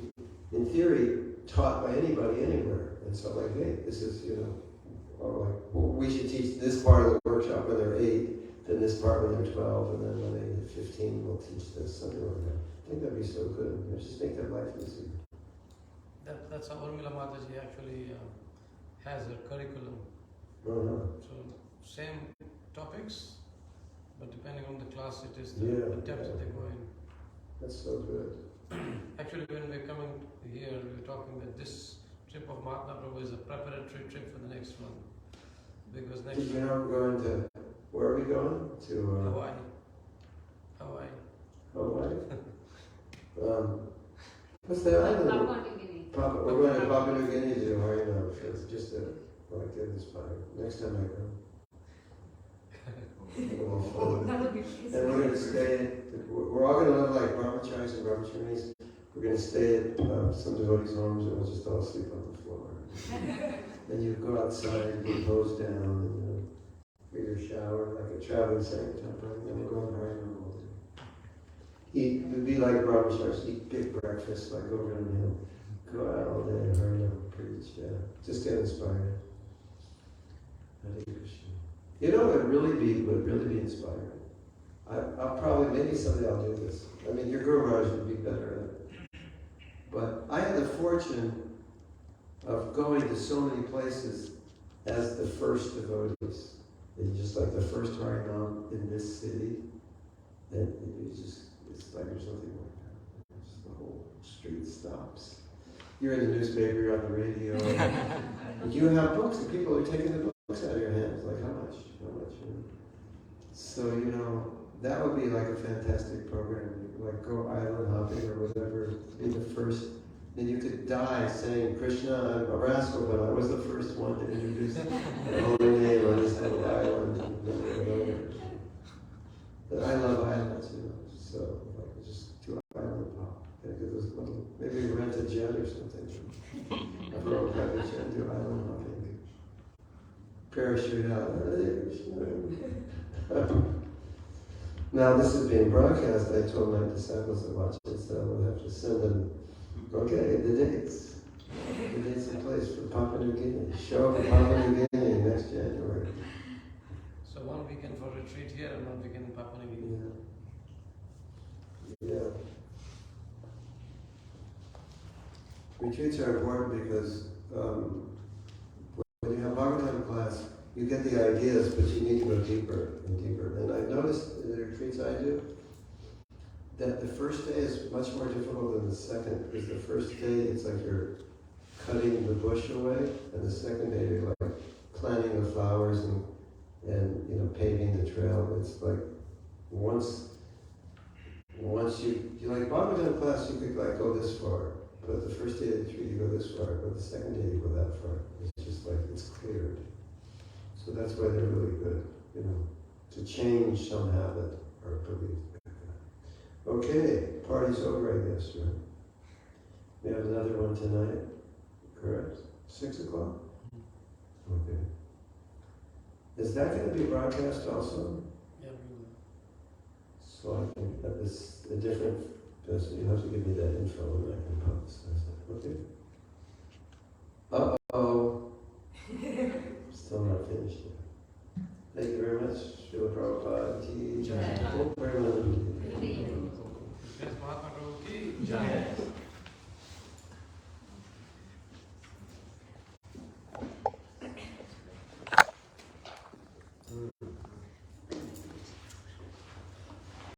in theory, taught by anybody, anywhere. And so, like, hey, this is, or like, well, we should teach this part of the workshop when they're 8, then this part when they're 12, and then when they hit 15, we'll teach this, something like that. I think that'd be so good. Just make their life easier. That's how Urmila Mataji actually has her curriculum. So same topics, but depending on the class, it is the depth that they go in. That's so good. Actually, when we're coming here, we were talking that this trip of Mahatma Prabhu is a preparatory trip for the next one. Because next Did you know we're going to, where are we going? To Hawaii. What's that island? Papua New Guinea. We're going to Papua New Guinea to do Harinam. It's just get inspired. Next time I come. That would be And we're going to stay we're all going to live like brahmacharis and brahmacharis. We're going to stay at some devotees' homes, and we'll just all sleep on the floor. Then you go outside and get hosed down, and get your shower like a traveling sanctum, and then we'll go on Harinam all day. It'd be like brahmacharis, eat big breakfast, like over on the hill. Go out all day and Harinam, preach, just get inspired. Hare Krishna. Would really be inspiring. I'll probably, maybe someday I'll do this. I mean, your Guru Maharaj would be better at it. But I had the fortune of going to so many places as the first devotees. It's just like the first Harinam in this city. And it's like there's nothing like that. Just the whole street stops. You're in the newspaper, you're on the radio. And you have books, and people are taking the books out of your hands. Like, how much? So, that would be like a fantastic program. Like go island hopping or whatever, be the first. And you could die saying, Krishna, I'm a rascal, but I was the first one to introduce the holy name on this little island. But I love islands, so like just do island hop. Maybe rent a jet or something. I broke private jet and do island hopping. Parachute out. Now this is being broadcast. I told my disciples to watch it, so I will have to send them, okay, the dates in place for Papua New Guinea. Show up in Papua New Guinea next January. So one weekend for retreat here and one weekend in Papua New Guinea. Yeah. Retreats are important because when you have Bhagavatam class, you get the ideas, but you need to go deeper and deeper. And I've noticed in the retreats I do that the first day is much more difficult than the second, because the first day it's like you're cutting the bush away, and the second day you're like planting the flowers and paving the trail. It's like once you like Bhagavatam class, you could like go this far, but the first day of the retreat you go this far, but the second day you go that far. It's just like it's cleared. So that's why they're really good, to change some habit or belief. Okay, party's over, I guess, right? We have another one tonight, correct? 6 o'clock? Okay. Is that going to be broadcast also? Yeah, we will. So I think that is a different, you have to give me that info and I can publicize that. Okay. Uh-oh. Hmm.